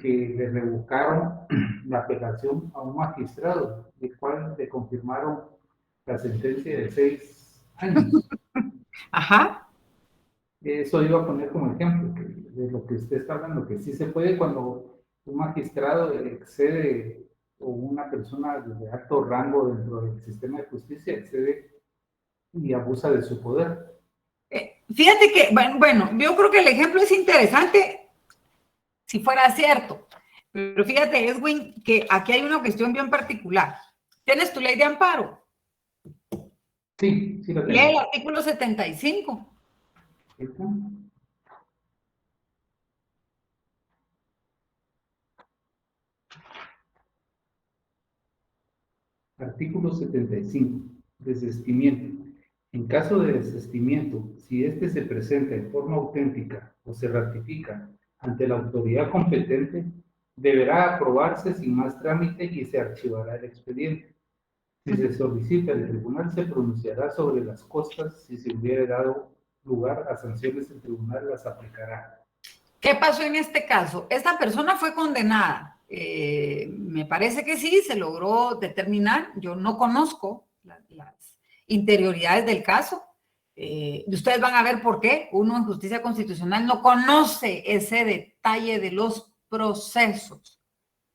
que le revocaron la apelación a un magistrado, el cual le confirmaron la sentencia de 6 años. Ajá. Eso iba a poner como ejemplo de lo que usted está hablando, que sí se puede cuando un magistrado excede o una persona de alto rango dentro del sistema de justicia excede y abusa de su poder. Fíjate que, bueno, yo creo que el ejemplo es interesante si fuera cierto, pero fíjate, Edwin, que aquí hay una cuestión bien particular. ¿Tienes tu ley de amparo? Sí, sí lo tengo. Lee el artículo 75. Artículo 75. Desistimiento. En caso de desistimiento, si éste se presenta en forma auténtica o se ratifica ante la autoridad competente, deberá aprobarse sin más trámite y se archivará el expediente. Si se solicita, el tribunal se pronunciará sobre las costas. Si se hubiera dado lugar a sanciones, el tribunal las aplicará. ¿Qué pasó en este caso? Esta persona fue condenada. Me parece que sí, se logró determinar. Yo no conozco las interioridades del caso. Ustedes van a ver por qué. Uno en justicia constitucional no conoce ese detalle de los procesos.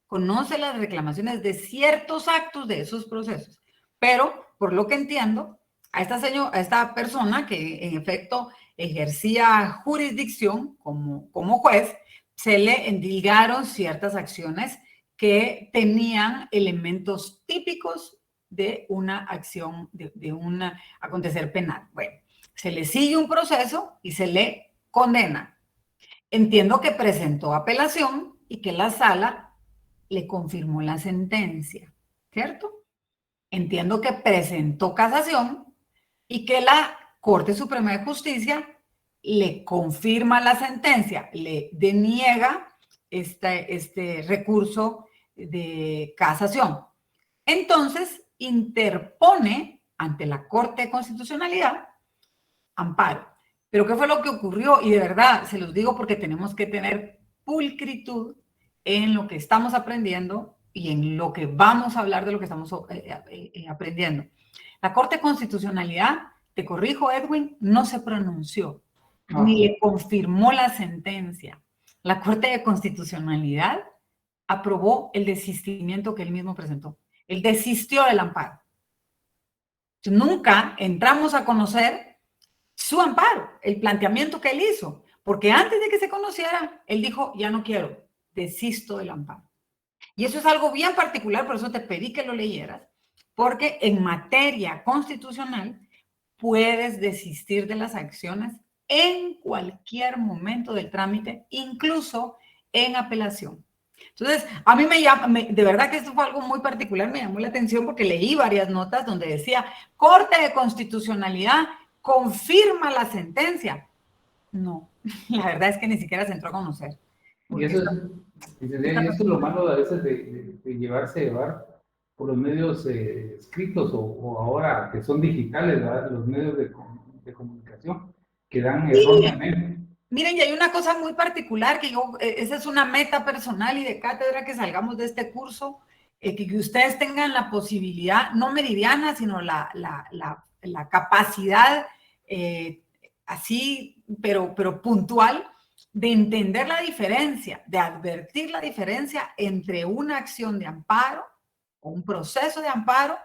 Conoce las reclamaciones de ciertos actos de esos procesos. Pero, por lo que entiendo, a esta persona que en efecto ejercía jurisdicción como juez, se le endilgaron ciertas acciones que tenían elementos típicos de una acción, de un acontecer penal. Bueno, se le sigue un proceso y se le condena. Entiendo que presentó apelación y que la sala le confirmó la sentencia, ¿cierto? Entiendo que presentó casación y que la Corte Suprema de Justicia le confirma la sentencia, le deniega este recurso de casación. Entonces, interpone ante la Corte de Constitucionalidad amparo. Pero ¿qué fue lo que ocurrió? Y de verdad, se los digo porque tenemos que tener pulcritud en lo que estamos aprendiendo y en lo que vamos a hablar de lo que estamos aprendiendo. La Corte de Constitucionalidad, te corrijo, Edwin, no se pronunció, ni le confirmó la sentencia. La Corte de Constitucionalidad aprobó el desistimiento que él mismo presentó. Él desistió del amparo. Nunca entramos a conocer su amparo, el planteamiento que él hizo, porque antes de que se conociera, él dijo, ya no quiero, desisto del amparo. Y eso es algo bien particular, por eso te pedí que lo leyeras, porque en materia constitucional puedes desistir de las acciones en cualquier momento del trámite, incluso en apelación. Entonces, a mí de verdad que esto fue algo muy particular, me llamó la atención porque leí varias notas donde decía, Corte de Constitucionalidad confirma la sentencia. No, la verdad es que ni siquiera se entró a conocer. Y eso es lo malo a veces de llevar por los medios escritos o ahora que son digitales, ¿verdad? Los medios de comunicación que dan erróneamente. Miren, y hay una cosa muy particular que esa es una meta personal y de cátedra que salgamos de este curso, que ustedes tengan la posibilidad, no meridiana, sino la capacidad así, pero puntual, de entender la diferencia, de advertir la diferencia entre una acción de amparo o un proceso de amparo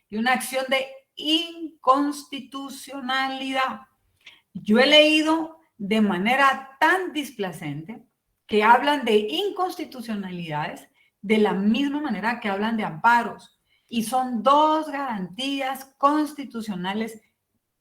y una acción de inconstitucionalidad. Yo he leído de manera tan displacente que hablan de inconstitucionalidades de la misma manera que hablan de amparos. Y son dos garantías constitucionales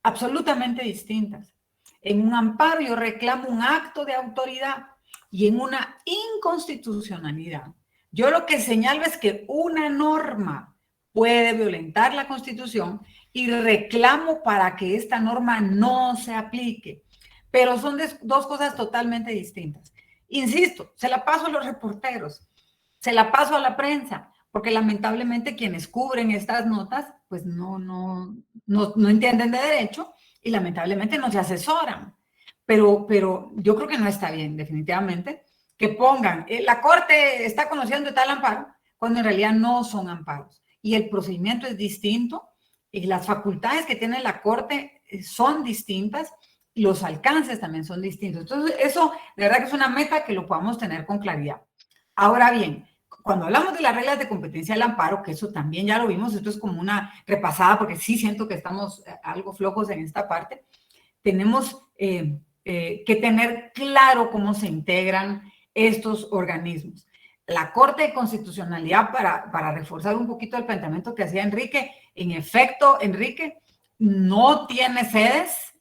absolutamente distintas. En un amparo yo reclamo un acto de autoridad y en una inconstitucionalidad yo lo que señalo es que una norma puede violentar la Constitución y reclamo para que esta norma no se aplique. Pero son dos cosas totalmente distintas. Insisto, se la paso a los reporteros, se la paso a la prensa, porque lamentablemente quienes cubren estas notas, pues no entienden de derecho y lamentablemente no se asesoran. Pero yo creo que no está bien, definitivamente, que pongan, la Corte está conociendo tal amparo, cuando en realidad no son amparos. Y el procedimiento es distinto, y las facultades que tiene la Corte son distintas, y los alcances también son distintos. Entonces, eso de verdad que es una meta que lo podamos tener con claridad. Ahora bien, cuando hablamos de las reglas de competencia del amparo, que eso también ya lo vimos, esto es como una repasada, porque sí siento que estamos algo flojos en esta parte, tenemos que tener claro cómo se integran estos organismos. La Corte de Constitucionalidad, para reforzar un poquito el planteamiento que hacía Enrique, en efecto, Enrique, no tiene sedes,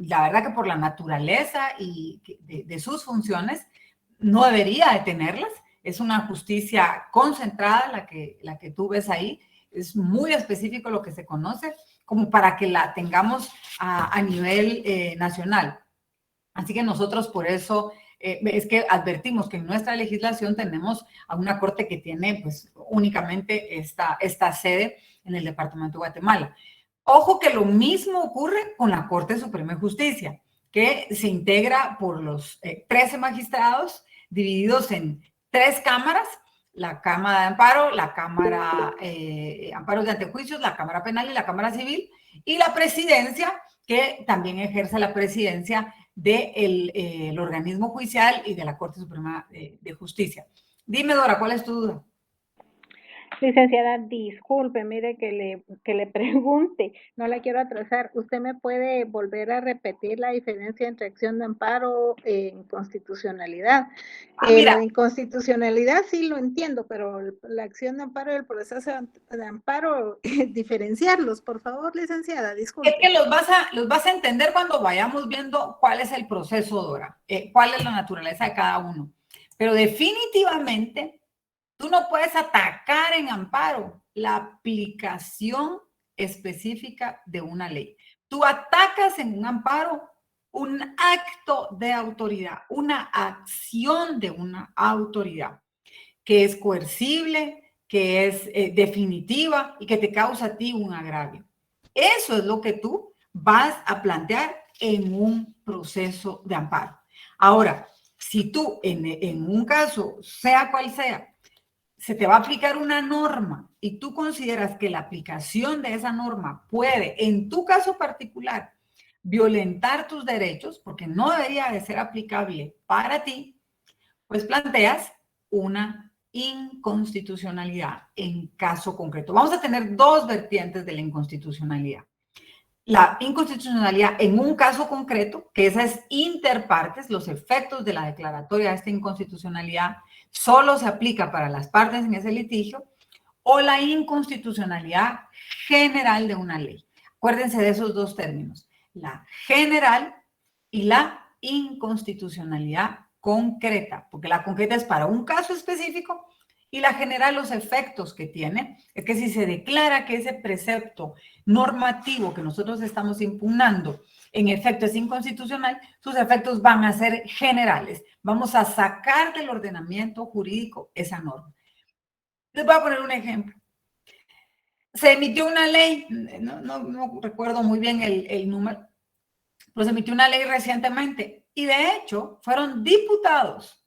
la verdad que por la naturaleza y de sus funciones, no debería de tenerlas. Es una justicia concentrada la que tú ves ahí. Es muy específico lo que se conoce, como para que la tengamos a nivel nacional. Así que nosotros por eso es que advertimos que en nuestra legislación tenemos a una corte que tiene pues únicamente esta sede en el departamento de Guatemala. Ojo que lo mismo ocurre con la Corte Suprema de Justicia, que se integra por los 13 magistrados divididos en 3 cámaras, la Cámara de Amparo, la Cámara Amparos de Antejuicios, la Cámara Penal y la Cámara Civil, y la presidencia, que también ejerce la presidencia del organismo judicial y de la Corte Suprema de Justicia. Dime, Dora, ¿cuál es tu duda? Licenciada, disculpe, mire que le pregunte, no la quiero atrasar. ¿Usted me puede volver a repetir la diferencia entre acción de amparo e inconstitucionalidad? La inconstitucionalidad sí lo entiendo, pero la acción de amparo y el proceso de amparo, diferenciarlos, por favor, licenciada, disculpe. Es que los vas a entender cuando vayamos viendo cuál es el proceso, Dora, cuál es la naturaleza de cada uno. Pero definitivamente tú no puedes atacar en amparo la aplicación específica de una ley. Tú atacas en un amparo un acto de autoridad, una acción de una autoridad que es coercible, que es definitiva y que te causa a ti un agravio. Eso es lo que tú vas a plantear en un proceso de amparo. Ahora, si tú en un caso, sea cual sea, se te va a aplicar una norma y tú consideras que la aplicación de esa norma puede, en tu caso particular, violentar tus derechos, porque no debería de ser aplicable para ti, pues planteas una inconstitucionalidad en caso concreto. Vamos a tener dos vertientes de la inconstitucionalidad. La inconstitucionalidad en un caso concreto, que esa es inter partes, los efectos de la declaratoria de esta inconstitucionalidad solo se aplica para las partes en ese litigio, o la inconstitucionalidad general de una ley. Acuérdense de esos dos términos, la general y la inconstitucionalidad concreta, porque la concreta es para un caso específico y la general los efectos que tiene, es que si se declara que ese precepto normativo que nosotros estamos impugnando en efecto es inconstitucional, sus efectos van a ser generales. Vamos a sacar del ordenamiento jurídico esa norma. Les voy a poner un ejemplo. Se emitió una ley, no recuerdo muy bien el número, pero se emitió una ley recientemente y de hecho fueron diputados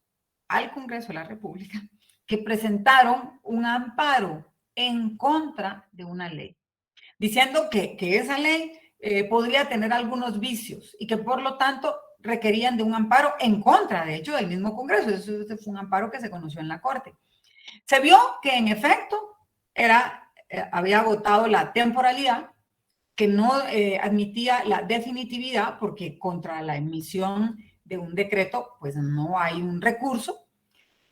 al Congreso de la República que presentaron un amparo en contra de una ley, diciendo que esa ley podría tener algunos vicios y que por lo tanto requerían de un amparo en contra, de hecho, del mismo Congreso. Ese fue un amparo que se conoció en la Corte. Se vio que en efecto había agotado la temporalidad, que no admitía la definitividad, porque contra la emisión de un decreto, pues no hay un recurso,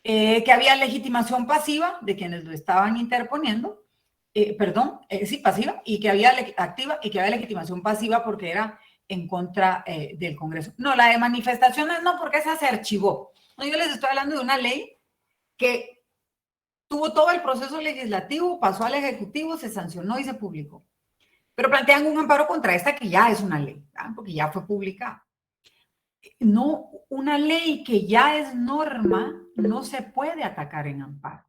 que había legitimación pasiva de quienes lo estaban interponiendo, sí, pasiva, y que había activa y que había legitimación pasiva porque era en contra del Congreso. No, la de manifestaciones no, porque esa se archivó. No, yo les estoy hablando de una ley que tuvo todo el proceso legislativo, pasó al Ejecutivo, se sancionó y se publicó. Pero plantean un amparo contra esta que ya es una ley, ¿verdad? Porque ya fue publicada. No, una ley que ya es norma no se puede atacar en amparo.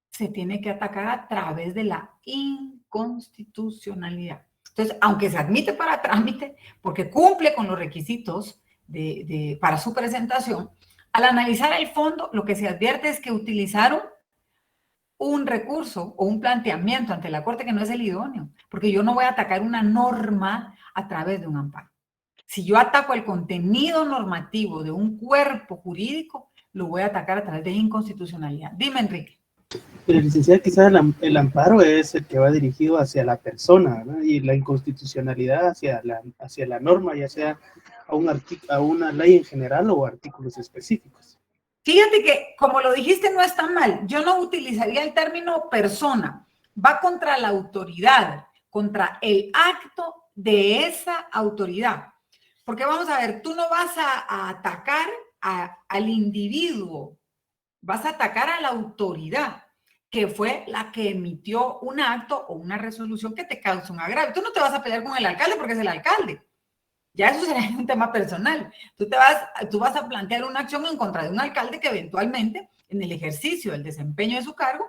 Se tiene que atacar a través de la inconstitucionalidad. Entonces, aunque se admite para trámite, porque cumple con los requisitos para su presentación, al analizar el fondo, lo que se advierte es que utilizaron un recurso o un planteamiento ante la Corte que no es el idóneo, porque yo no voy a atacar una norma a través de un amparo. Si yo ataco el contenido normativo de un cuerpo jurídico, lo voy a atacar a través de inconstitucionalidad. Dime, Enrique. Licenciada, quizás el amparo es el que va dirigido hacia la persona, ¿no? Y la inconstitucionalidad hacia la norma, ya sea a una ley en general o artículos específicos. Fíjate que, como lo dijiste, no está mal. Yo no utilizaría el término persona. Va contra la autoridad, contra el acto de esa autoridad. Porque vamos a ver, tú no vas a atacar al individuo, vas a atacar a la autoridad, que fue la que emitió un acto o una resolución que te causa un agravio. Tú no te vas a pelear con el alcalde porque es el alcalde. Ya eso será un tema personal. Tú vas a plantear una acción en contra de un alcalde que eventualmente, en el ejercicio del desempeño de su cargo,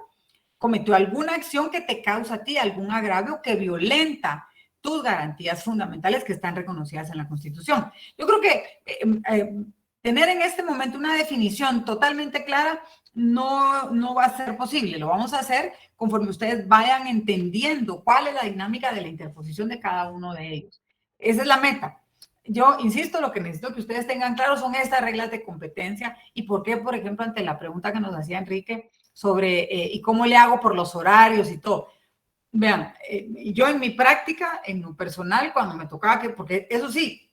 cometió alguna acción que te causa a ti algún agravio que violenta tus garantías fundamentales que están reconocidas en la Constitución. Yo creo que tener en este momento una definición totalmente clara no va a ser posible. Lo vamos a hacer conforme ustedes vayan entendiendo cuál es la dinámica de la interposición de cada uno de ellos. Esa es la meta. Yo insisto, lo que necesito que ustedes tengan claro son estas reglas de competencia y por qué, por ejemplo, ante la pregunta que nos hacía Enrique sobre y cómo le hago por los horarios y todo. Vean, yo en mi práctica, en lo personal, cuando me tocaba porque eso sí,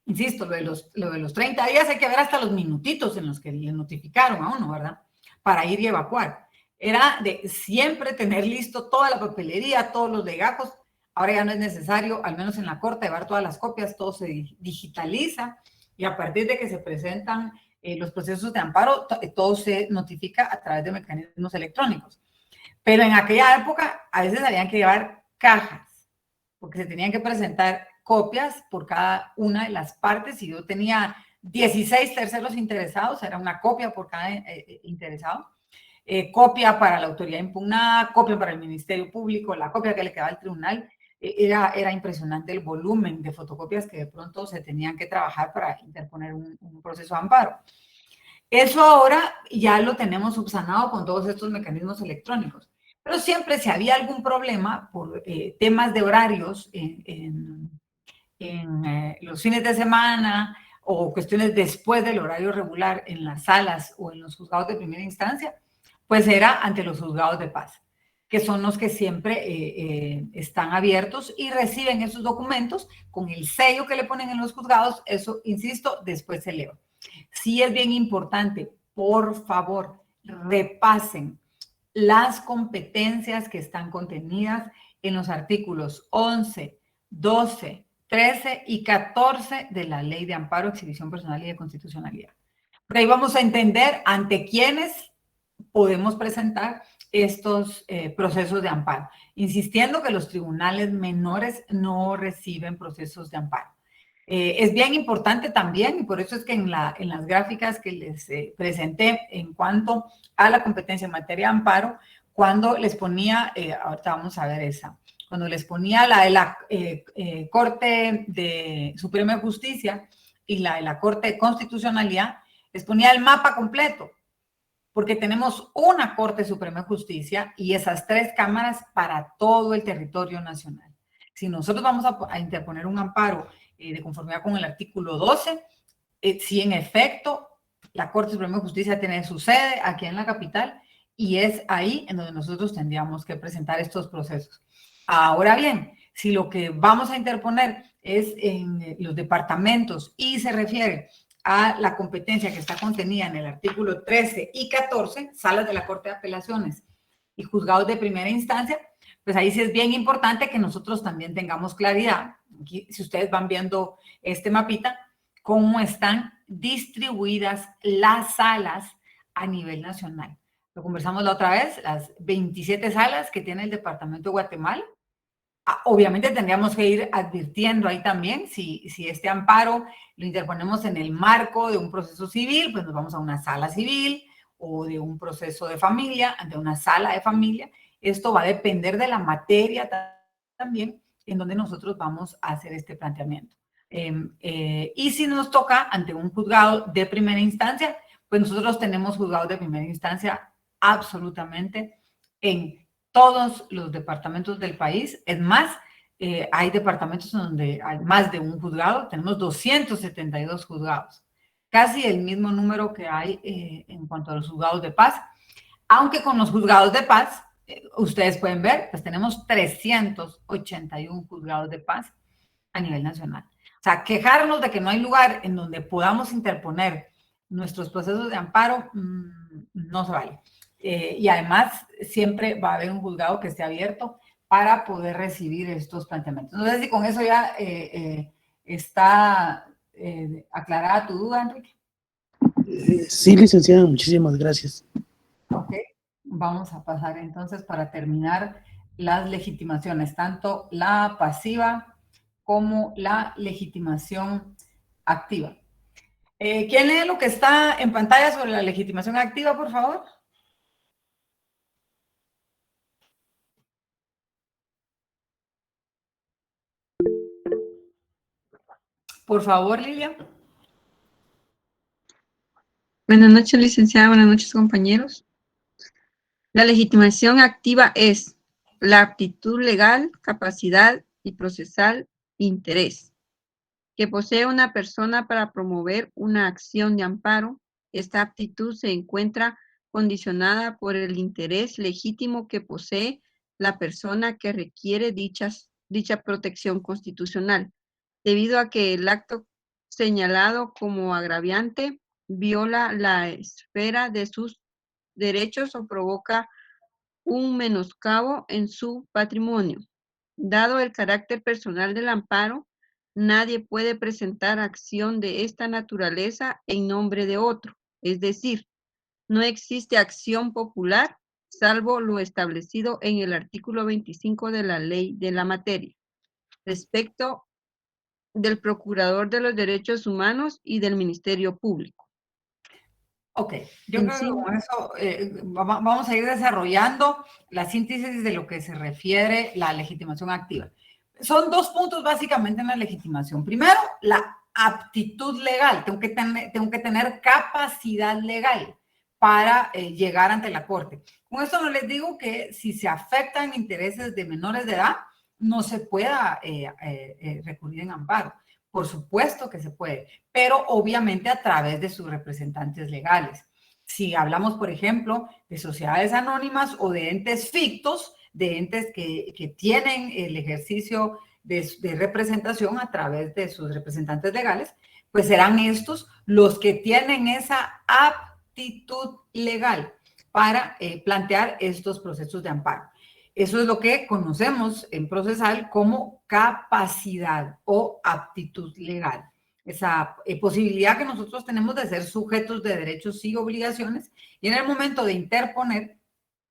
insisto, lo de los 30 días hay que ver hasta los minutitos en los que le notificaron a uno, ¿verdad? Para ir y evacuar. Era de siempre tener listo toda la papelería, todos los legajos. Ahora ya no es necesario, al menos en la Corte, llevar todas las copias, todo se digitaliza y a partir de que se presentan los procesos de amparo, todo se notifica a través de mecanismos electrónicos. Pero en aquella época a veces habían que llevar cajas, porque se tenían que presentar copias por cada una de las partes. Y yo tenía 16 terceros interesados, era una copia por cada interesado. Copia para la autoridad impugnada, copia para el Ministerio Público, la copia que le quedaba al tribunal. Era impresionante el volumen de fotocopias que de pronto se tenían que trabajar para interponer un proceso de amparo. Eso ahora ya lo tenemos subsanado con todos estos mecanismos electrónicos. Pero siempre si había algún problema por temas de horarios en los fines de semana o cuestiones después del horario regular en las salas o en los juzgados de primera instancia, pues era ante los juzgados de paz, que son los que siempre están abiertos y reciben esos documentos con el sello que le ponen en los juzgados. Eso, insisto, después se eleva. Sí es bien importante, por favor, repasen las competencias que están contenidas en los artículos 11, 12, 13 y 14 de la Ley de Amparo, Exhibición Personal y de Constitucionalidad. Porque ahí vamos a entender ante quiénes podemos presentar estos procesos de amparo, insistiendo que los tribunales menores no reciben procesos de amparo. Es bien importante también, y por eso es que en las gráficas que les presenté en cuanto a la competencia en materia de amparo, cuando les ponía, ahorita vamos a ver esa, cuando les ponía la de la Corte de Suprema de Justicia y la de la Corte de Constitucionalidad, les ponía el mapa completo, porque tenemos una Corte Suprema de Justicia y esas 3 cámaras para todo el territorio nacional. Si nosotros vamos a interponer un amparo de conformidad con el artículo 12, si en efecto la Corte Suprema de Justicia tiene su sede aquí en la capital y es ahí en donde nosotros tendríamos que presentar estos procesos. Ahora bien, si lo que vamos a interponer es en los departamentos y se refiere a la competencia que está contenida en el artículo 13 y 14, salas de la Corte de Apelaciones y juzgados de primera instancia, pues ahí sí es bien importante que nosotros también tengamos claridad. Aquí, si ustedes van viendo este mapita, cómo están distribuidas las salas a nivel nacional. Lo conversamos la otra vez, las 27 salas que tiene el Departamento de Guatemala. Obviamente tendríamos que ir advirtiendo ahí también, si este amparo lo interponemos en el marco de un proceso civil, pues nos vamos a una sala civil, o de un proceso de familia, ante una sala de familia. Esto va a depender de la materia también en donde nosotros vamos a hacer este planteamiento. Y si nos toca ante un juzgado de primera instancia, pues nosotros tenemos juzgados de primera instancia absolutamente en todos los departamentos del país. Es más, hay departamentos donde hay más de un juzgado, tenemos 272 juzgados, casi el mismo número que hay en cuanto a los juzgados de paz, aunque con los juzgados de paz, ustedes pueden ver, pues tenemos 381 juzgados de paz a nivel nacional. O sea, quejarnos de que no hay lugar en donde podamos interponer nuestros procesos de amparo, no se vale. Y además, siempre va a haber un juzgado que esté abierto para poder recibir estos planteamientos. No sé si con eso ya está aclarada tu duda, Enrique. Sí, licenciada, muchísimas gracias. Ok, vamos a pasar entonces para terminar las legitimaciones, tanto la pasiva como la legitimación activa. ¿Quién lee lo que está en pantalla sobre la legitimación activa, por favor? Por favor, Lilia. Buenas noches, licenciada. Buenas noches, compañeros. La legitimación activa es la aptitud legal, capacidad y procesal interés que posee una persona para promover una acción de amparo. Esta aptitud se encuentra condicionada por el interés legítimo que posee la persona que requiere dicha protección constitucional, debido a que el acto señalado como agraviante viola la esfera de sus derechos o provoca un menoscabo en su patrimonio. Dado el carácter personal del amparo, nadie puede presentar acción de esta naturaleza en nombre de otro, es decir, no existe acción popular salvo lo establecido en el artículo 25 de la ley de la materia, respecto del Procurador de los Derechos Humanos y del Ministerio Público. Ok, yo creo que con eso vamos a ir desarrollando la síntesis de lo que se refiere a la legitimación activa. son dos puntos básicamente en la legitimación. Primero, la aptitud legal. Tengo que tener capacidad legal para llegar ante la Corte. Con esto no les digo que si se afectan intereses de menores de edad, no se pueda recurrir en amparo. Por supuesto que se puede, pero obviamente a través de sus representantes legales. Si hablamos, por ejemplo, de sociedades anónimas o de entes fictos, de entes que tienen el ejercicio de representación a través de sus representantes legales, pues serán estos los que tienen esa aptitud legal para plantear estos procesos de amparo. Eso es lo que conocemos en procesal como capacidad o aptitud legal. Esa posibilidad que nosotros tenemos de ser sujetos de derechos y obligaciones, y en el momento de interponer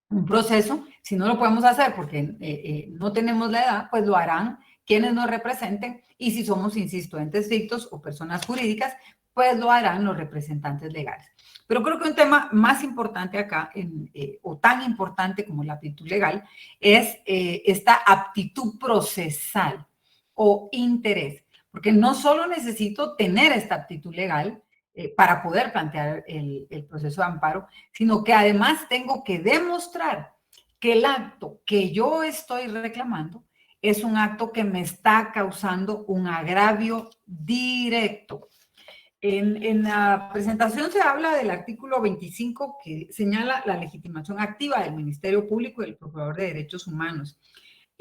un proceso, si no lo podemos hacer porque no tenemos la edad, pues lo harán quienes nos representen, y si somos, insisto, entes fictos o personas jurídicas, pues lo harán los representantes legales. Pero creo que un tema más importante acá, o tan importante como la aptitud legal, es esta aptitud procesal o interés. Porque no solo necesito tener esta aptitud legal para poder plantear el proceso de amparo, sino que además tengo que demostrar que el acto que yo estoy reclamando es un acto que me está causando un agravio directo. En la presentación se habla del artículo 25 que señala la legitimación activa del Ministerio Público y del Procurador de Derechos Humanos.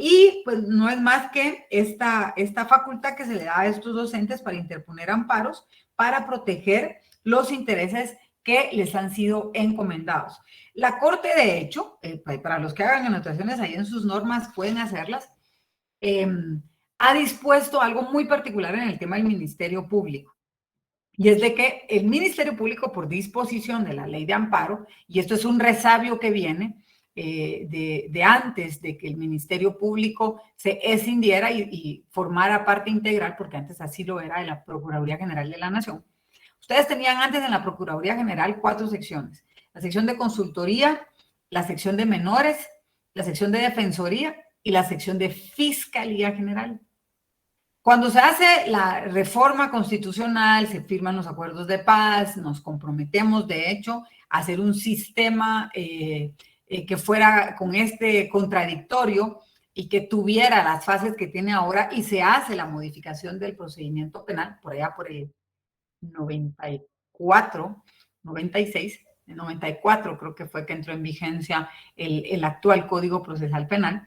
Y pues no es más que esta facultad que se le da a estos docentes para interponer amparos para proteger los intereses que les han sido encomendados. La Corte, de hecho, para los que hagan anotaciones ahí en sus normas, pueden hacerlas, ha dispuesto algo muy particular en el tema del Ministerio Público. Y es de que el Ministerio Público, por disposición de la ley de amparo, y esto es un resabio que viene de antes de que el Ministerio Público se escindiera y formara parte integral, porque antes así lo era, de la Procuraduría General de la Nación. Ustedes tenían antes en la Procuraduría General 4 secciones: la sección de consultoría, la sección de menores, la sección de defensoría y la sección de Fiscalía General. Cuando se hace la reforma constitucional, se firman los acuerdos de paz, nos comprometemos, de hecho, a hacer un sistema que fuera con este contradictorio y que tuviera las fases que tiene ahora, y se hace la modificación del procedimiento penal, por allá por el 94, 96, el 94 creo que fue que entró en vigencia el actual Código Procesal Penal.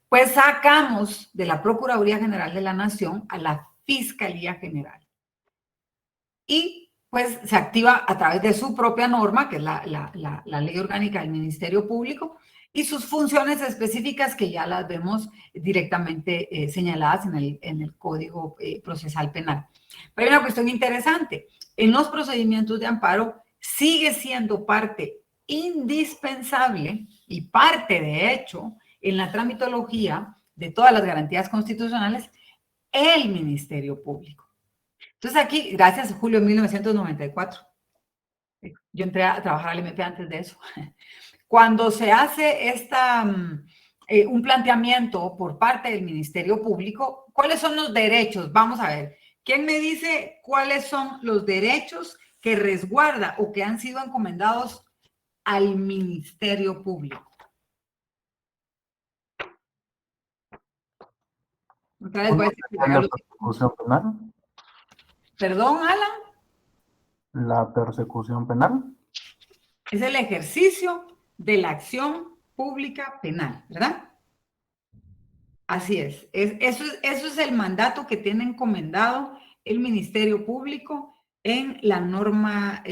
Pues sacamos de la Procuraduría General de la Nación a la Fiscalía General. Y pues se activa a través de su propia norma, que es la Ley Orgánica del Ministerio Público, y sus funciones específicas que ya las vemos directamente señaladas en el Código Procesal Penal. Pero hay una cuestión interesante. En los procedimientos de amparo sigue siendo parte indispensable y parte, de hecho, en la tramitología de todas las garantías constitucionales, el Ministerio Público. Entonces aquí, gracias a julio de 1994, yo entré a trabajar al MP antes de eso, cuando se hace un planteamiento por parte del Ministerio Público, ¿cuáles son los derechos? Vamos a ver, ¿quién me dice cuáles son los derechos que resguarda o que han sido encomendados al Ministerio Público? Otra vez voy a explicar ¿La persecución penal? ¿Perdón, Alan? ¿La persecución penal? Es el ejercicio de la acción pública penal, ¿verdad? Así es. Eso es el mandato que tiene encomendado el Ministerio Público en la norma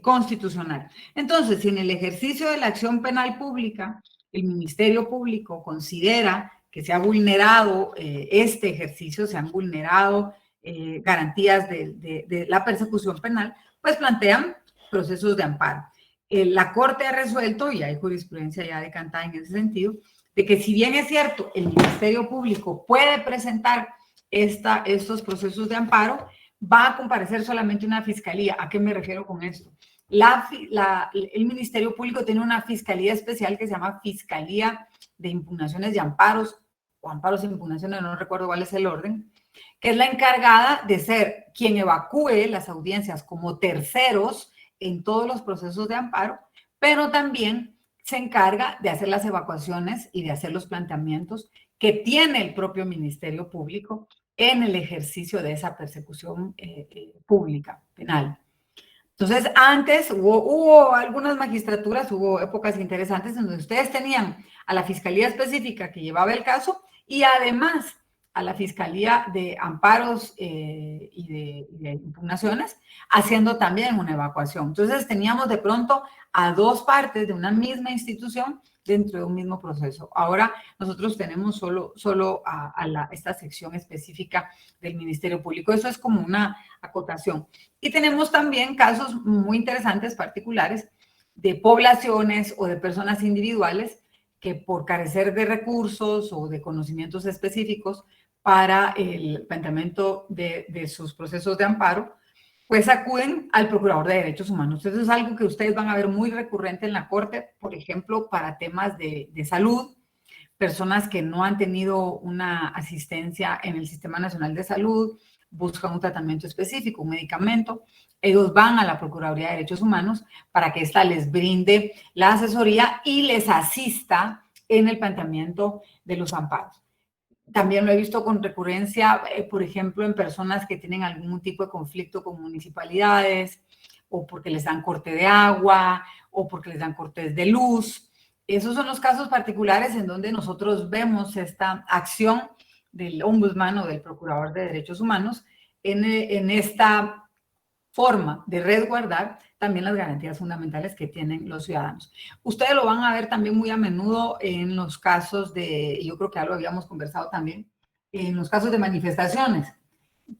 constitucional. Entonces, si en el ejercicio de la acción penal pública el Ministerio Público considera que se ha vulnerado este ejercicio, se han vulnerado garantías de la persecución penal, pues plantean procesos de amparo. La Corte ha resuelto, y hay jurisprudencia ya decantada en ese sentido, de que si bien es cierto, el Ministerio Público puede presentar estos procesos de amparo, va a comparecer solamente una fiscalía. ¿A qué me refiero con esto? El Ministerio Público tiene una fiscalía especial que se llama Fiscalía de Impugnaciones y Amparos o amparos e impugnaciones, no recuerdo cuál es el orden, que es la encargada de ser quien evacúe las audiencias como terceros en todos los procesos de amparo, pero también se encarga de hacer las evacuaciones y de hacer los planteamientos que tiene el propio Ministerio Público en el ejercicio de esa persecución pública, penal. Entonces, antes hubo algunas magistraturas, hubo épocas interesantes en donde ustedes tenían a la Fiscalía Específica que llevaba el caso y además a la Fiscalía de Amparos y de Impugnaciones, haciendo también una evacuación. Entonces, teníamos de pronto a dos partes de una misma institución dentro de un mismo proceso. Ahora nosotros tenemos solo a esta sección específica del Ministerio Público. Eso es como una acotación. Y tenemos también casos muy interesantes, particulares, de poblaciones o de personas individuales que por carecer de recursos o de conocimientos específicos para el planteamiento de sus procesos de amparo, pues acuden al Procurador de Derechos Humanos. Eso es algo que ustedes van a ver muy recurrente en la Corte, por ejemplo, para temas de salud, personas que no han tenido una asistencia en el Sistema Nacional de Salud, buscan un tratamiento específico, un medicamento, ellos van a la Procuraduría de Derechos Humanos para que ésta les brinde la asesoría y les asista en el planteamiento de los amparos. También lo he visto con recurrencia, por ejemplo, en personas que tienen algún tipo de conflicto con municipalidades, o porque les dan corte de agua, o porque les dan cortes de luz. Esos son los casos particulares en donde nosotros vemos esta acción del ombudsman o del procurador de derechos humanos en esta forma de resguardar también las garantías fundamentales que tienen los ciudadanos. Ustedes lo van a ver también muy a menudo en los casos yo creo que ya lo habíamos conversado también, en los casos de manifestaciones,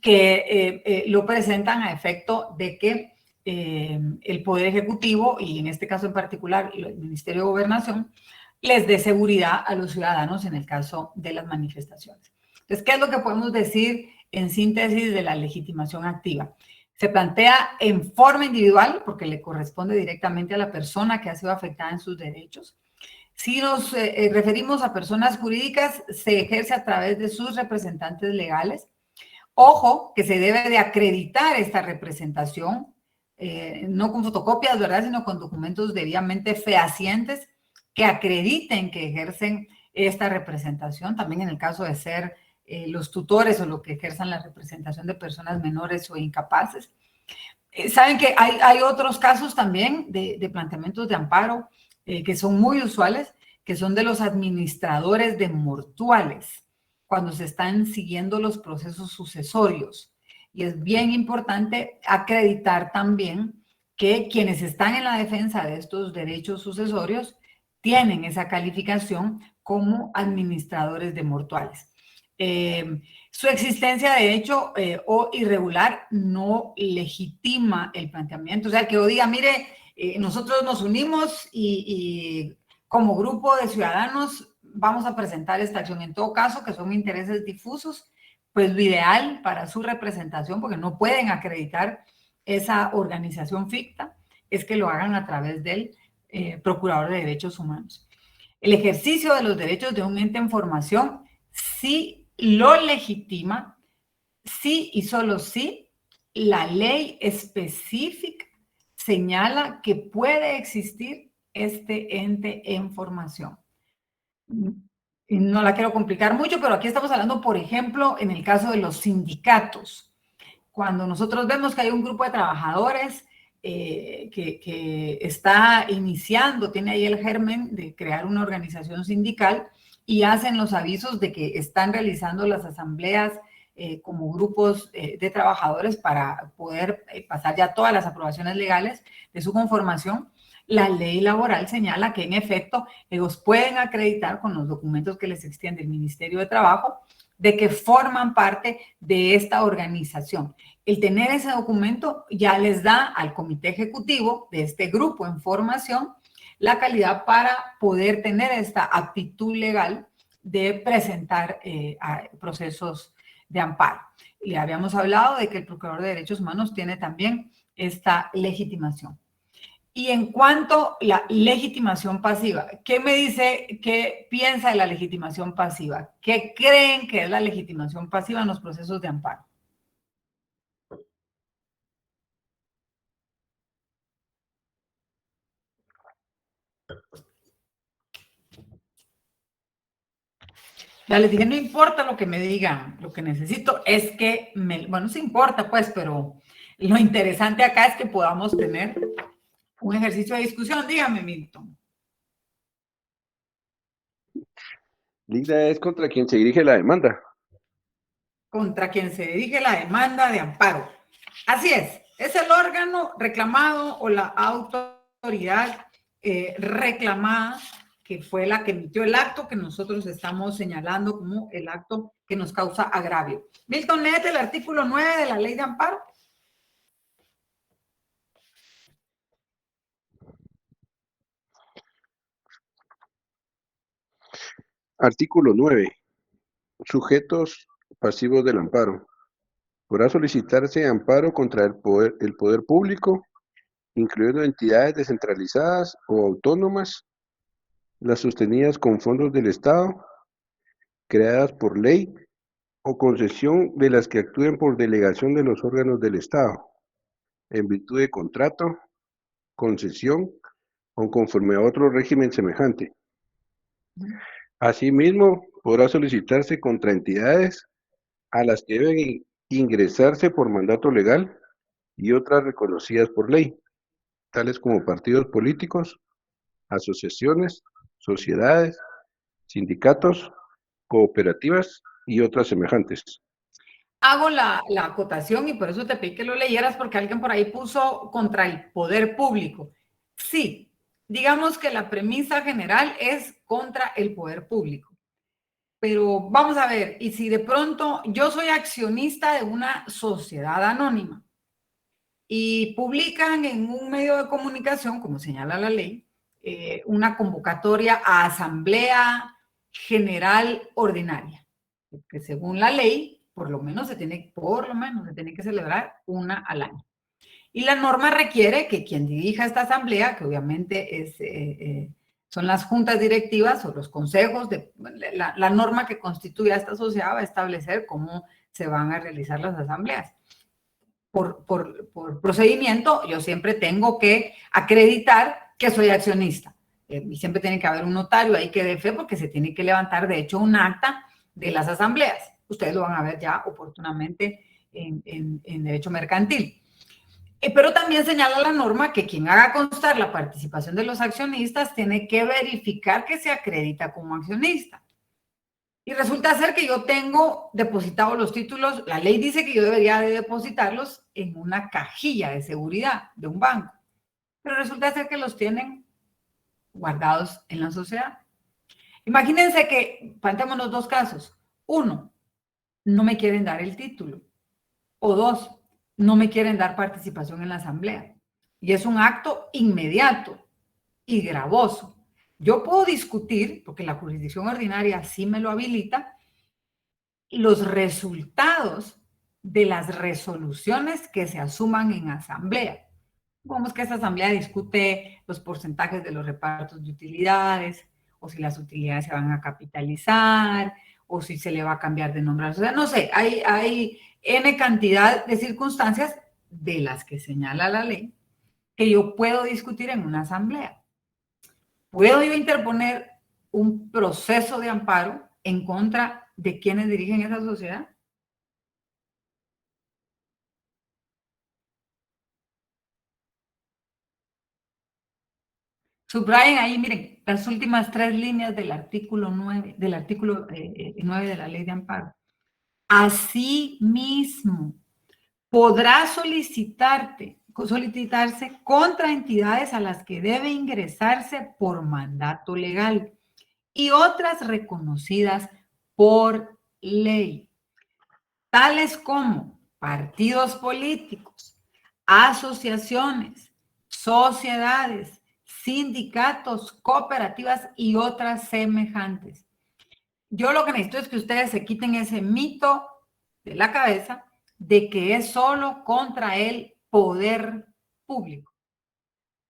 que lo presentan a efecto de que el Poder Ejecutivo, y en este caso en particular el Ministerio de Gobernación, les dé seguridad a los ciudadanos en el caso de las manifestaciones. Entonces, ¿qué es lo que podemos decir en síntesis de la legitimación activa? Se plantea en forma individual, porque le corresponde directamente a la persona que ha sido afectada en sus derechos. Si nos referimos a personas jurídicas, se ejerce a través de sus representantes legales. Ojo, que se debe de acreditar esta representación, no con fotocopias, ¿verdad?, sino con documentos debidamente fehacientes que acrediten que ejercen esta representación. También en el caso de ser los tutores o los que ejerzan la representación de personas menores o incapaces. Saben que hay otros casos también de planteamientos de amparo que son muy usuales, que son de los administradores de mortuales, cuando se están siguiendo los procesos sucesorios. Y es bien importante acreditar también que quienes están en la defensa de estos derechos sucesorios tienen esa calificación como administradores de mortuales. Su existencia de hecho o irregular no legitima el planteamiento. O sea, que yo diga, mire, nosotros nos unimos y como grupo de ciudadanos vamos a presentar esta acción. En todo caso, que son intereses difusos, pues lo ideal para su representación, porque no pueden acreditar esa organización ficta, es que lo hagan a través del Procurador de Derechos Humanos. El ejercicio de los derechos de un ente en formación sí lo legitima, sí y solo sí, la ley específica señala que puede existir este ente en formación. Y no la quiero complicar mucho, pero aquí estamos hablando, por ejemplo, en el caso de los sindicatos. Cuando nosotros vemos que hay un grupo de trabajadores que está iniciando, tiene ahí el germen de crear una organización sindical y hacen los avisos de que están realizando las asambleas como grupos de trabajadores para poder pasar ya todas las aprobaciones legales de su conformación, la ley laboral señala que en efecto ellos pueden acreditar con los documentos que les extiende el Ministerio de Trabajo de que forman parte de esta organización. El tener ese documento ya les da al comité ejecutivo de este grupo en formación la calidad para poder tener esta aptitud legal de presentar procesos de amparo. Y habíamos hablado de que el Procurador de Derechos Humanos tiene también esta legitimación. Y en cuanto a la legitimación pasiva, ¿qué me dice, qué piensa de la legitimación pasiva? ¿Qué creen que es la legitimación pasiva en los procesos de amparo? Ya les dije, no importa lo que me digan, lo que necesito es que, bueno, sí importa pues, pero lo interesante acá es que podamos tener un ejercicio de discusión. Dígame, Milton. Lidia es contra quien se dirige la demanda. Contra quien se dirige la demanda de amparo. Así es el órgano reclamado o la autoridad reclamada que fue la que emitió el acto que nosotros estamos señalando como el acto que nos causa agravio. Milton, léete el artículo 9 de la Ley de Amparo. Artículo 9. Sujetos pasivos del amparo. Podrá solicitarse amparo contra el poder público, incluyendo entidades descentralizadas o autónomas, las sostenidas con fondos del Estado, creadas por ley o concesión de las que actúen por delegación de los órganos del Estado, en virtud de contrato, concesión o conforme a otro régimen semejante. Asimismo, podrá solicitarse contra entidades a las que deben ingresarse por mandato legal y otras reconocidas por ley, tales como partidos políticos, asociaciones, sociedades, sindicatos, cooperativas y otras semejantes. Hago la acotación y por eso te pedí que lo leyeras porque alguien por ahí puso contra el poder público. Sí, digamos que la premisa general es contra el poder público. Pero vamos a ver, y si de pronto yo soy accionista de una sociedad anónima y publican en un medio de comunicación, como señala la ley, una convocatoria a asamblea general ordinaria, que según la ley, por lo menos se tiene que celebrar una al año. Y la norma requiere que quien dirija esta asamblea, que obviamente son las juntas directivas o los consejos, la norma que constituye a esta sociedad va a establecer cómo se van a realizar las asambleas. Por procedimiento, yo siempre tengo que acreditar que soy accionista. Y siempre tiene que haber un notario ahí que dé fe porque se tiene que levantar, de hecho, un acta de las asambleas. Ustedes lo van a ver ya oportunamente en derecho mercantil. Pero también señala la norma que quien haga constar la participación de los accionistas tiene que verificar que se acredita como accionista. Y resulta ser que yo tengo depositados los títulos, la ley dice que yo debería de depositarlos en una cajilla de seguridad de un banco, pero resulta ser que los tienen guardados en la sociedad. Imagínense que, planteémonos dos casos. Uno, no me quieren dar el título. O dos, no me quieren dar participación en la asamblea. Y es un acto inmediato y gravoso. Yo puedo discutir, porque la jurisdicción ordinaria sí me lo habilita, los resultados de las resoluciones que se asuman en asamblea. Supongamos que esa asamblea discute los porcentajes de los repartos de utilidades, o si las utilidades se van a capitalizar, o si se le va a cambiar de nombre. O sea, no sé, hay N cantidad de circunstancias de las que señala la ley que yo puedo discutir en una asamblea. ¿Puedo yo interponer un proceso de amparo en contra de quienes dirigen esa sociedad? Subrayen ahí, miren, las últimas 3 líneas del artículo 9, 9 de la Ley de Amparo. Asimismo, podrá solicitarse contra entidades a las que debe ingresarse por mandato legal y otras reconocidas por ley, tales como partidos políticos, asociaciones, sociedades, sindicatos, cooperativas y otras semejantes. Yo lo que necesito es que ustedes se quiten ese mito de la cabeza de que es solo contra el poder público.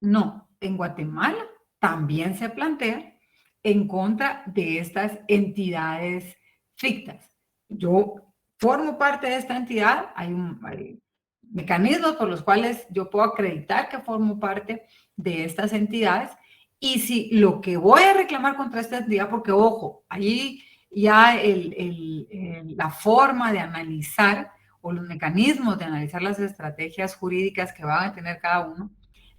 No, en Guatemala también se plantea en contra de estas entidades fictas. Yo formo parte de esta entidad, hay mecanismos por los cuales yo puedo acreditar que formo parte de estas entidades, y si lo que voy a reclamar contra esta entidad, porque ojo, ahí ya la forma de analizar o los mecanismos de analizar las estrategias jurídicas que van a tener cada uno,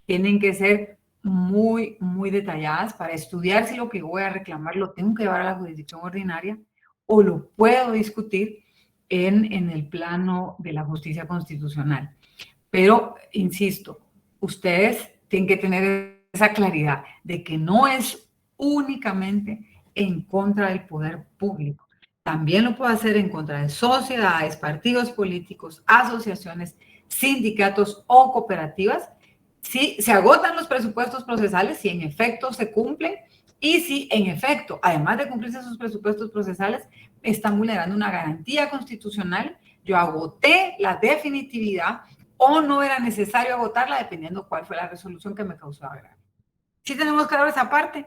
tienen que ser muy, muy detalladas para estudiar si lo que voy a reclamar lo tengo que llevar a la jurisdicción ordinaria o lo puedo discutir en el plano de la justicia constitucional. Pero, insisto, ustedes tienen que tener esa claridad de que no es únicamente en contra del poder público. También lo puedo hacer en contra de sociedades, partidos políticos, asociaciones, sindicatos o cooperativas, si se agotan los presupuestos procesales, si en efecto se cumplen y si en efecto, además de cumplirse esos presupuestos procesales, están vulnerando una garantía constitucional. Yo agoté la definitividad o no era necesario agotarla dependiendo cuál fue la resolución que me causó agravio. Sí tenemos que dar esa parte.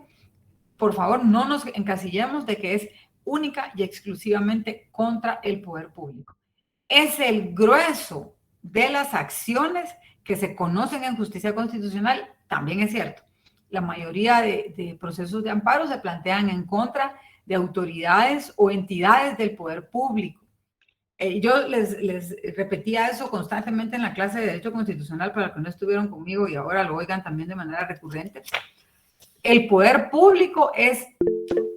Por favor, no nos encasillemos de que es única y exclusivamente contra el poder público. Es el grueso de las acciones que se conocen en justicia constitucional, también es cierto. La mayoría de procesos de amparo se plantean en contra de autoridades o entidades del poder público. Yo les repetía eso constantemente en la clase de Derecho Constitucional para que no estuvieron conmigo y ahora lo oigan también de manera recurrente. El poder público es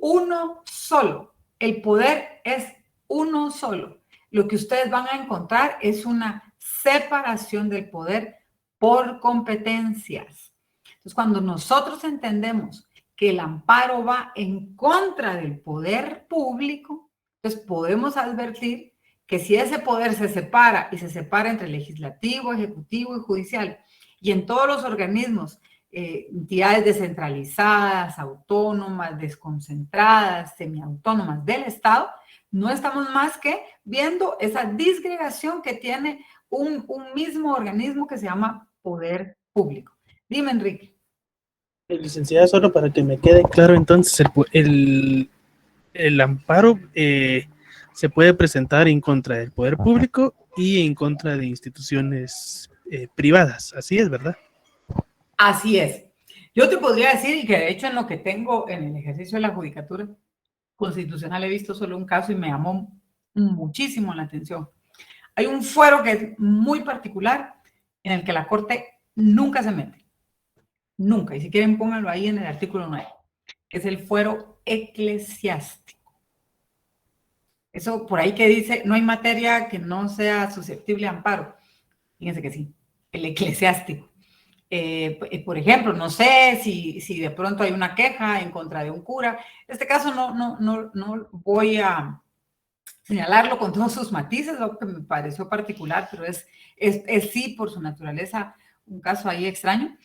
uno solo. El poder es uno solo. Lo que ustedes van a encontrar es una separación del poder por competencias. Entonces, cuando nosotros entendemos que el amparo va en contra del poder público, entonces podemos advertir que si ese poder se separa y se separa entre legislativo, ejecutivo y judicial, y en todos los organismos, entidades descentralizadas, autónomas, desconcentradas, semiautónomas del Estado, no estamos más que viendo esa disgregación que tiene un mismo organismo que se llama poder público. Dime, Enrique. Licenciada, solo para que me quede claro, entonces, el amparo se puede presentar en contra del poder público y en contra de instituciones privadas, así es, ¿verdad? Así es. Yo te podría decir, y que de hecho en lo que tengo en el ejercicio de la judicatura constitucional he visto solo un caso y me llamó muchísimo la atención. Hay un fuero que es muy particular en el que la Corte nunca se mete. Nunca. Y si quieren pónganlo ahí en el artículo 9. Es el fuero eclesiástico. Eso por ahí que dice, no hay materia que no sea susceptible de amparo. Fíjense que sí, el eclesiástico. Por ejemplo, no sé si de pronto hay una queja en contra de un cura. En este caso no voy a señalarlo con todos sus matices, lo que me pareció particular, pero es sí por su naturaleza un caso ahí extraño,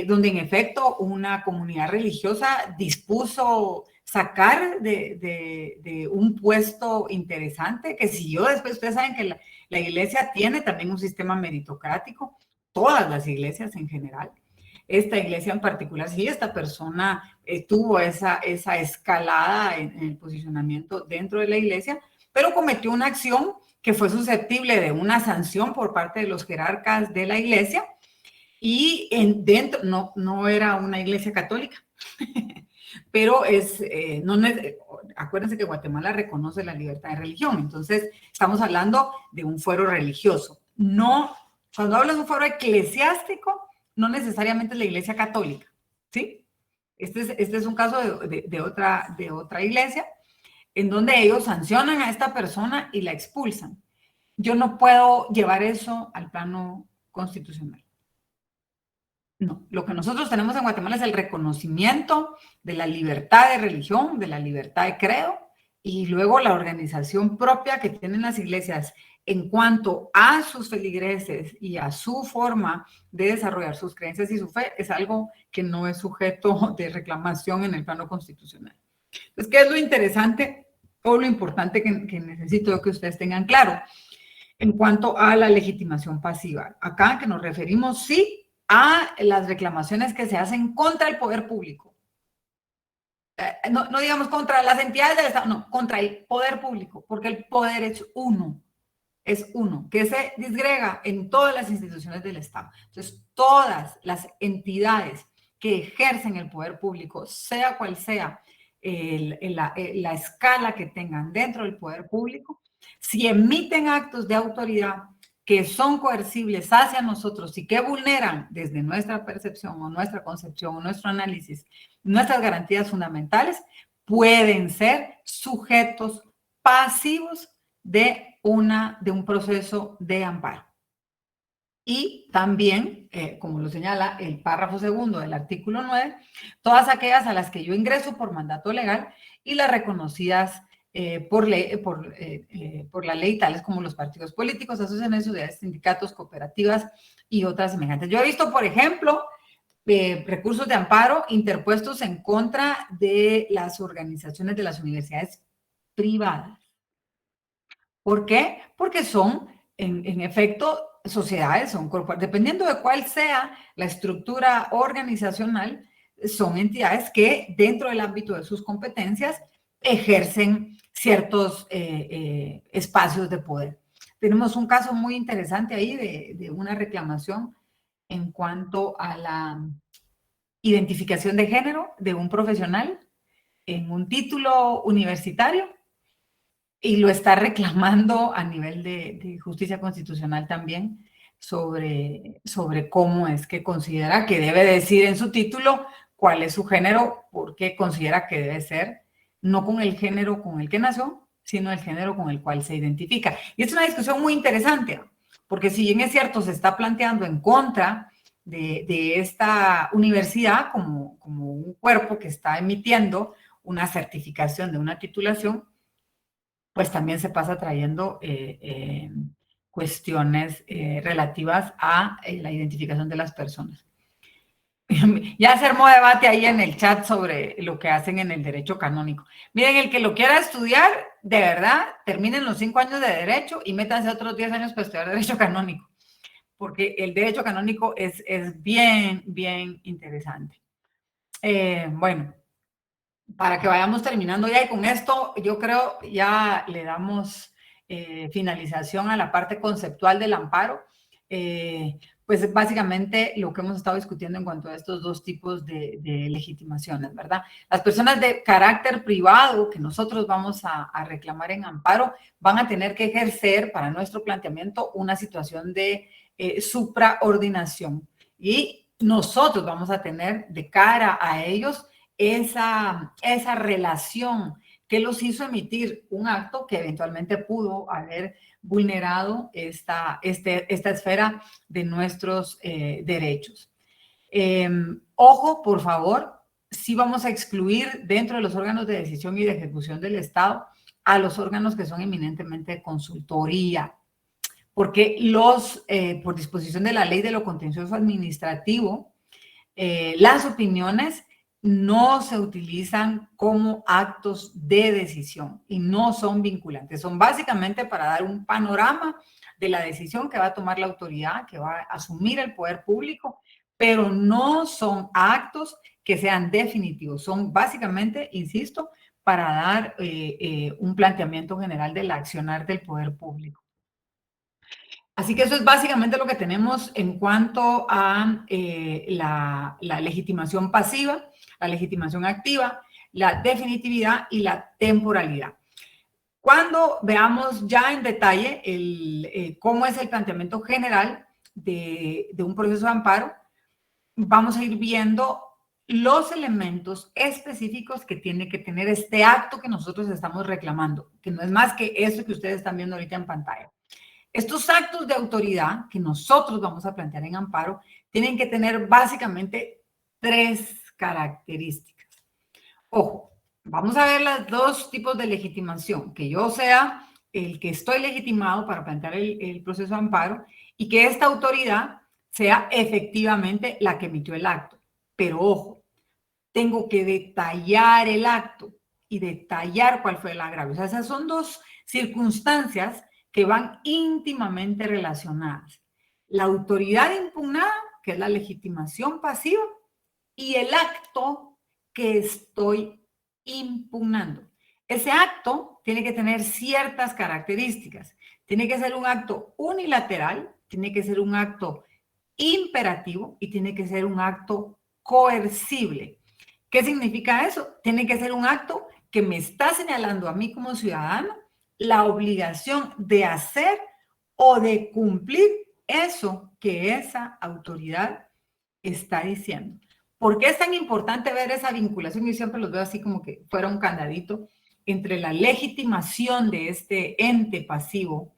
donde en efecto una comunidad religiosa dispuso sacar de un puesto interesante, que siguió después. Ustedes saben que la iglesia tiene también un sistema meritocrático, todas las iglesias en general. Esta iglesia en particular, sí, esta persona tuvo esa escalada en el posicionamiento dentro de la iglesia, pero cometió una acción que fue susceptible de una sanción por parte de los jerarcas de la iglesia, y dentro, no era una iglesia católica, pero acuérdense que Guatemala reconoce la libertad de religión, entonces estamos hablando de un fuero religioso. No, cuando hablo de un fuero eclesiástico, no necesariamente es la iglesia católica, ¿sí? Este es un caso de otra iglesia, en donde ellos sancionan a esta persona y la expulsan. Yo no puedo llevar eso al plano constitucional. No, lo que nosotros tenemos en Guatemala es el reconocimiento de la libertad de religión, de la libertad de credo, y luego la organización propia que tienen las iglesias en cuanto a sus feligreses y a su forma de desarrollar sus creencias y su fe es algo que no es sujeto de reclamación en el plano constitucional. Entonces, ¿qué es lo interesante o lo importante que necesito que ustedes tengan claro? En cuanto a la legitimación pasiva, acá que nos referimos sí a las reclamaciones que se hacen contra el poder público. No digamos contra las entidades del Estado, no, contra el poder público, porque el poder es uno, que se disgrega en todas las instituciones del Estado. Entonces, todas las entidades que ejercen el poder público, sea cual sea la escala que tengan dentro del poder público, si emiten actos de autoridad que son coercibles hacia nosotros y que vulneran desde nuestra percepción o nuestra concepción o nuestro análisis nuestras garantías fundamentales, pueden ser sujetos pasivos de un proceso de amparo. Y también, como lo señala el párrafo segundo del artículo 9, todas aquellas a las que yo ingreso por mandato legal y las reconocidas por la ley, tales como los partidos políticos, asociaciones, sociedades, sindicatos, cooperativas y otras semejantes. Yo he visto, por ejemplo, recursos de amparo interpuestos en contra de las organizaciones de las universidades privadas. ¿Por qué? Porque son, en efecto, sociedades, son corporaciones, dependiendo de cuál sea la estructura organizacional, son entidades que dentro del ámbito de sus competencias ejercen ciertos espacios de poder. Tenemos un caso muy interesante ahí de una reclamación en cuanto a la identificación de género de un profesional en un título universitario y lo está reclamando a nivel de justicia constitucional también sobre cómo es que considera que debe decir en su título cuál es su género, porque considera que debe ser no con el género con el que nació, sino el género con el cual se identifica. Y es una discusión muy interesante, porque si bien es cierto, se está planteando en contra de esta universidad como un cuerpo que está emitiendo una certificación de una titulación, pues también se pasa trayendo cuestiones relativas a la identificación de las personas. Ya se armó debate ahí en el chat sobre lo que hacen en el derecho canónico. Miren, el que lo quiera estudiar, de verdad, terminen los 5 años de derecho y métanse otros 10 años para estudiar derecho canónico, porque el derecho canónico es bien, bien interesante. Bueno, para que vayamos terminando ya y con esto, yo creo ya le damos finalización a la parte conceptual del amparo. Pues básicamente lo que hemos estado discutiendo en cuanto a estos dos tipos de legitimaciones, ¿verdad? Las personas de carácter privado que nosotros vamos a reclamar en amparo van a tener que ejercer para nuestro planteamiento una situación de supraordinación y nosotros vamos a tener de cara a ellos esa relación que los hizo emitir un acto que eventualmente pudo haber vulnerado esta esfera de nuestros derechos. Ojo, por favor, sí vamos a excluir dentro de los órganos de decisión y de ejecución del Estado a los órganos que son eminentemente de consultoría, porque por disposición de la ley de lo contencioso administrativo, las opiniones no se utilizan como actos de decisión y no son vinculantes. Son básicamente para dar un panorama de la decisión que va a tomar la autoridad, que va a asumir el poder público, pero no son actos que sean definitivos. Son básicamente, insisto, para dar un planteamiento general del accionar del poder público. Así que eso es básicamente lo que tenemos en cuanto a la legitimación pasiva, la legitimación activa, la definitividad y la temporalidad. Cuando veamos ya en detalle cómo es el planteamiento general de un proceso de amparo, vamos a ir viendo los elementos específicos que tiene que tener este acto que nosotros estamos reclamando, que no es más que esto que ustedes están viendo ahorita en pantalla. Estos actos de autoridad que nosotros vamos a plantear en amparo tienen que tener básicamente 3 características. Ojo, vamos a ver los 2 tipos de legitimación, que yo sea el que estoy legitimado para plantear el proceso de amparo y que esta autoridad sea efectivamente la que emitió el acto. Pero ojo, tengo que detallar el acto y detallar cuál fue el agravio. O sea, esas son 2 circunstancias que van íntimamente relacionadas. La autoridad impugnada que es la legitimación pasiva, y el acto que estoy impugnando. Ese acto tiene que tener ciertas características. Tiene que ser un acto unilateral, tiene que ser un acto imperativo y tiene que ser un acto coercible. ¿Qué significa eso? Tiene que ser un acto que me está señalando a mí como ciudadano la obligación de hacer o de cumplir eso que esa autoridad está diciendo. ¿Por qué es tan importante ver esa vinculación? Yo siempre los veo así como que fuera un candadito entre la legitimación de este ente pasivo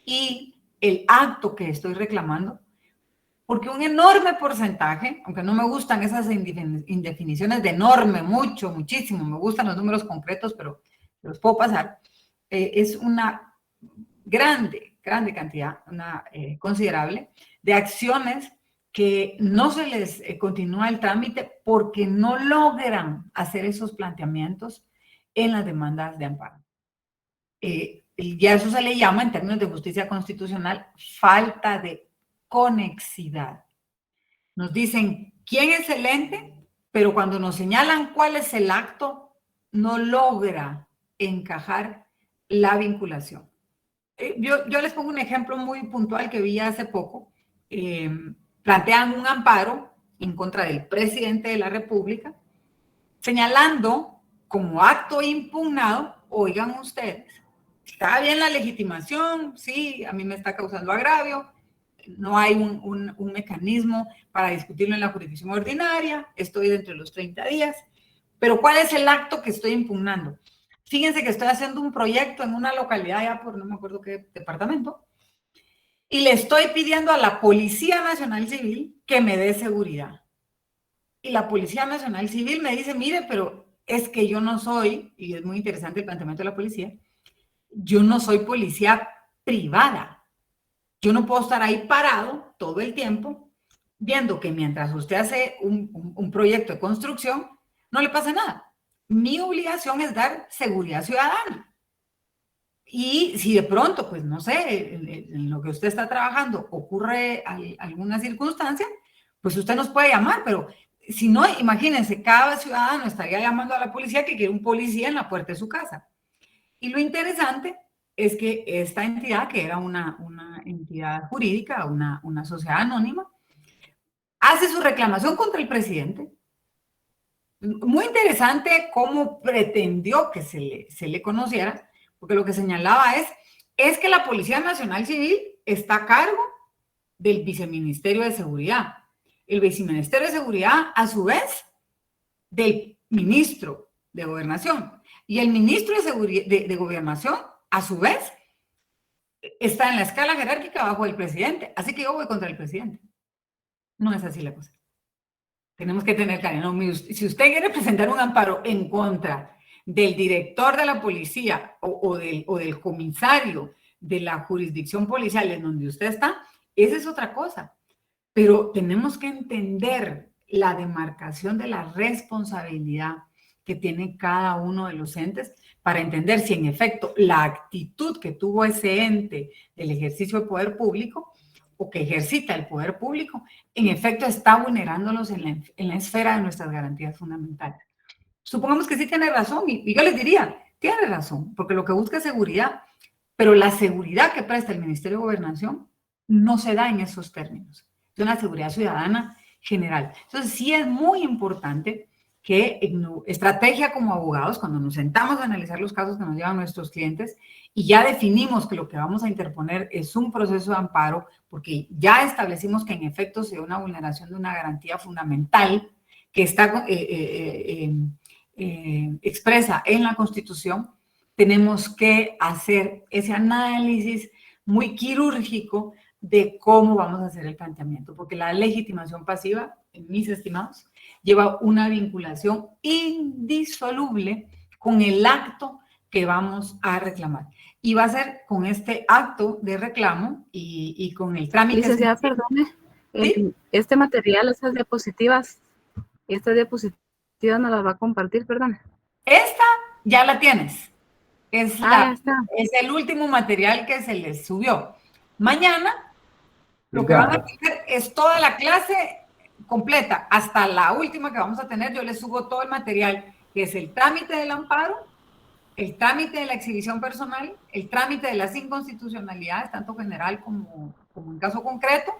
y el acto que estoy reclamando, porque un enorme porcentaje, aunque no me gustan esas indefiniciones de enorme, mucho, muchísimo, me gustan los números concretos, pero los puedo pasar, es una grande cantidad, una considerable, de acciones que no se les continúa el trámite porque no logran hacer esos planteamientos en las demandas de amparo. Y a eso se le llama, en términos de justicia constitucional, falta de conexidad. Nos dicen quién es el ente, pero cuando nos señalan cuál es el acto, no logra encajar la vinculación. Yo les pongo un ejemplo muy puntual que vi hace poco. Plantean un amparo en contra del presidente de la República, señalando como acto impugnado, oigan ustedes, está bien la legitimación, sí, a mí me está causando agravio, no hay un mecanismo para discutirlo en la jurisdicción ordinaria, estoy dentro de los 30 días, pero ¿cuál es el acto que estoy impugnando? Fíjense que estoy haciendo un proyecto en una localidad ya por no me acuerdo qué departamento, y le estoy pidiendo a la Policía Nacional Civil que me dé seguridad. Y la Policía Nacional Civil me dice, mire, pero es que yo no soy, y es muy interesante el planteamiento de la policía, yo no soy policía privada. Yo no puedo estar ahí parado todo el tiempo viendo que mientras usted hace un proyecto de construcción, no le pasa nada. Mi obligación es dar seguridad ciudadana. Y si de pronto, pues no sé, en lo que usted está trabajando ocurre alguna circunstancia, pues usted nos puede llamar, pero si no, imagínense, cada ciudadano estaría llamando a la policía que quiere un policía en la puerta de su casa. Y lo interesante es que esta entidad, que era una entidad jurídica, una sociedad anónima, hace su reclamación contra el presidente. Muy interesante cómo pretendió que se le conociera, porque lo que señalaba es que la Policía Nacional Civil está a cargo del Viceministerio de Seguridad. El Viceministerio de Seguridad, a su vez, del Ministro de Gobernación. Y el Ministro de Gobernación, a su vez, está en la escala jerárquica bajo el presidente. Así que yo voy contra el presidente. No es así la cosa. Tenemos que tener claro, ¿no? Si usted quiere presentar un amparo en contra del director de la policía o del comisario de la jurisdicción policial en donde usted está, esa es otra cosa. Pero tenemos que entender la demarcación de la responsabilidad que tiene cada uno de los entes para entender si en efecto la actitud que tuvo ese ente del ejercicio del poder público o que ejercita el poder público, en efecto está vulnerándolos en la esfera de nuestras garantías fundamentales. Supongamos que sí tiene razón, y yo les diría, tiene razón, porque lo que busca es seguridad, pero la seguridad que presta el Ministerio de Gobernación no se da en esos términos. Es una seguridad ciudadana general. Entonces sí es muy importante que en estrategia como abogados, cuando nos sentamos a analizar los casos que nos llevan nuestros clientes y ya definimos que lo que vamos a interponer es un proceso de amparo, porque ya establecimos que en efecto sea una vulneración de una garantía fundamental que está expresa en la Constitución, tenemos que hacer ese análisis muy quirúrgico de cómo vamos a hacer el planteamiento, porque la legitimación pasiva, en mis estimados, lleva una vinculación indisoluble con el acto que vamos a reclamar. Y va a ser con este acto de reclamo y con el trámite... Licenciada, perdone, ¿Sí? este material, estas diapositivas nos las va a compartir, perdón. Esta ya la tienes. Es ya está. el último material que se les subió. Mañana Lo que van a tener es toda la clase completa, hasta la última que vamos a tener. Yo les subo todo el material, que es el trámite del amparo, el trámite de la exhibición personal, el trámite de las inconstitucionalidades, tanto general como en caso concreto.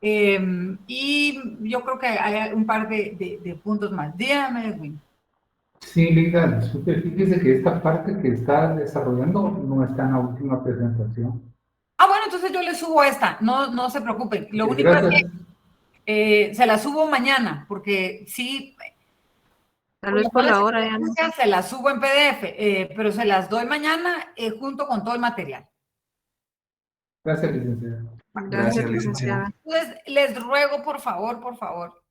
Y yo creo que hay un par de puntos más. Dígame, Edwin. Sí, Lida, disculpe, fíjese que esta parte que está desarrollando no está en la última presentación. Ah, bueno, entonces yo le subo esta, no se preocupen. Lo único es que se la subo mañana, porque sí. Tal vez por la hora ya no. Se las subo en PDF, pero se las doy mañana junto con todo el material. Gracias, licenciada. Gracias, licenciada. Entonces, les ruego, por favor,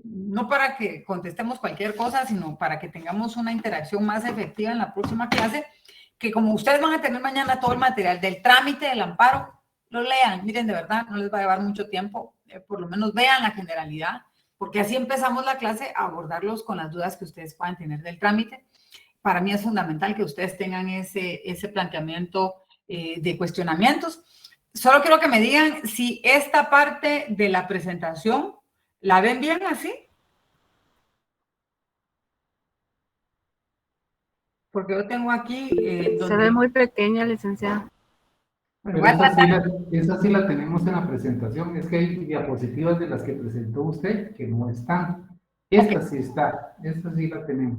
no para que contestemos cualquier cosa, sino para que tengamos una interacción más efectiva en la próxima clase, que como ustedes van a tener mañana todo el material del trámite del amparo, lo lean. Miren, de verdad, no les va a llevar mucho tiempo, por lo menos vean la generalidad, porque así empezamos la clase a abordarlos con las dudas que ustedes puedan tener del trámite. Para mí es fundamental que ustedes tengan ese planteamiento de cuestionamientos. Solo quiero que me digan si esta parte de la presentación la ven bien así. Porque yo tengo aquí... Se ve muy pequeña, licenciada. Pero esa sí la tenemos en la presentación. Es que hay diapositivas de las que presentó usted que no están. Esta sí está. Esta sí la tenemos.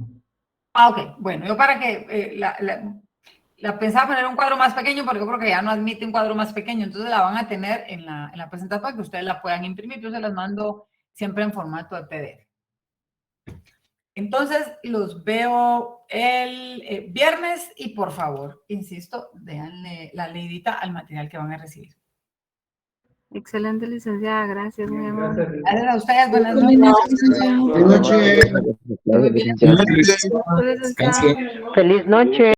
Ah, ok. Bueno, yo para que la pensaba poner un cuadro más pequeño, porque yo creo que ya no admite un cuadro más pequeño. Entonces la van a tener en la presentación para que ustedes la puedan imprimir. Yo se las mando siempre en formato de PDF. Entonces, los veo el viernes y por favor, insisto, déjenle la leidita al material que van a recibir. Excelente, licenciada. Gracias, muy amable. Gracias a ustedes. Buenas noches. Buenas noches. Feliz noche. Feliz noche.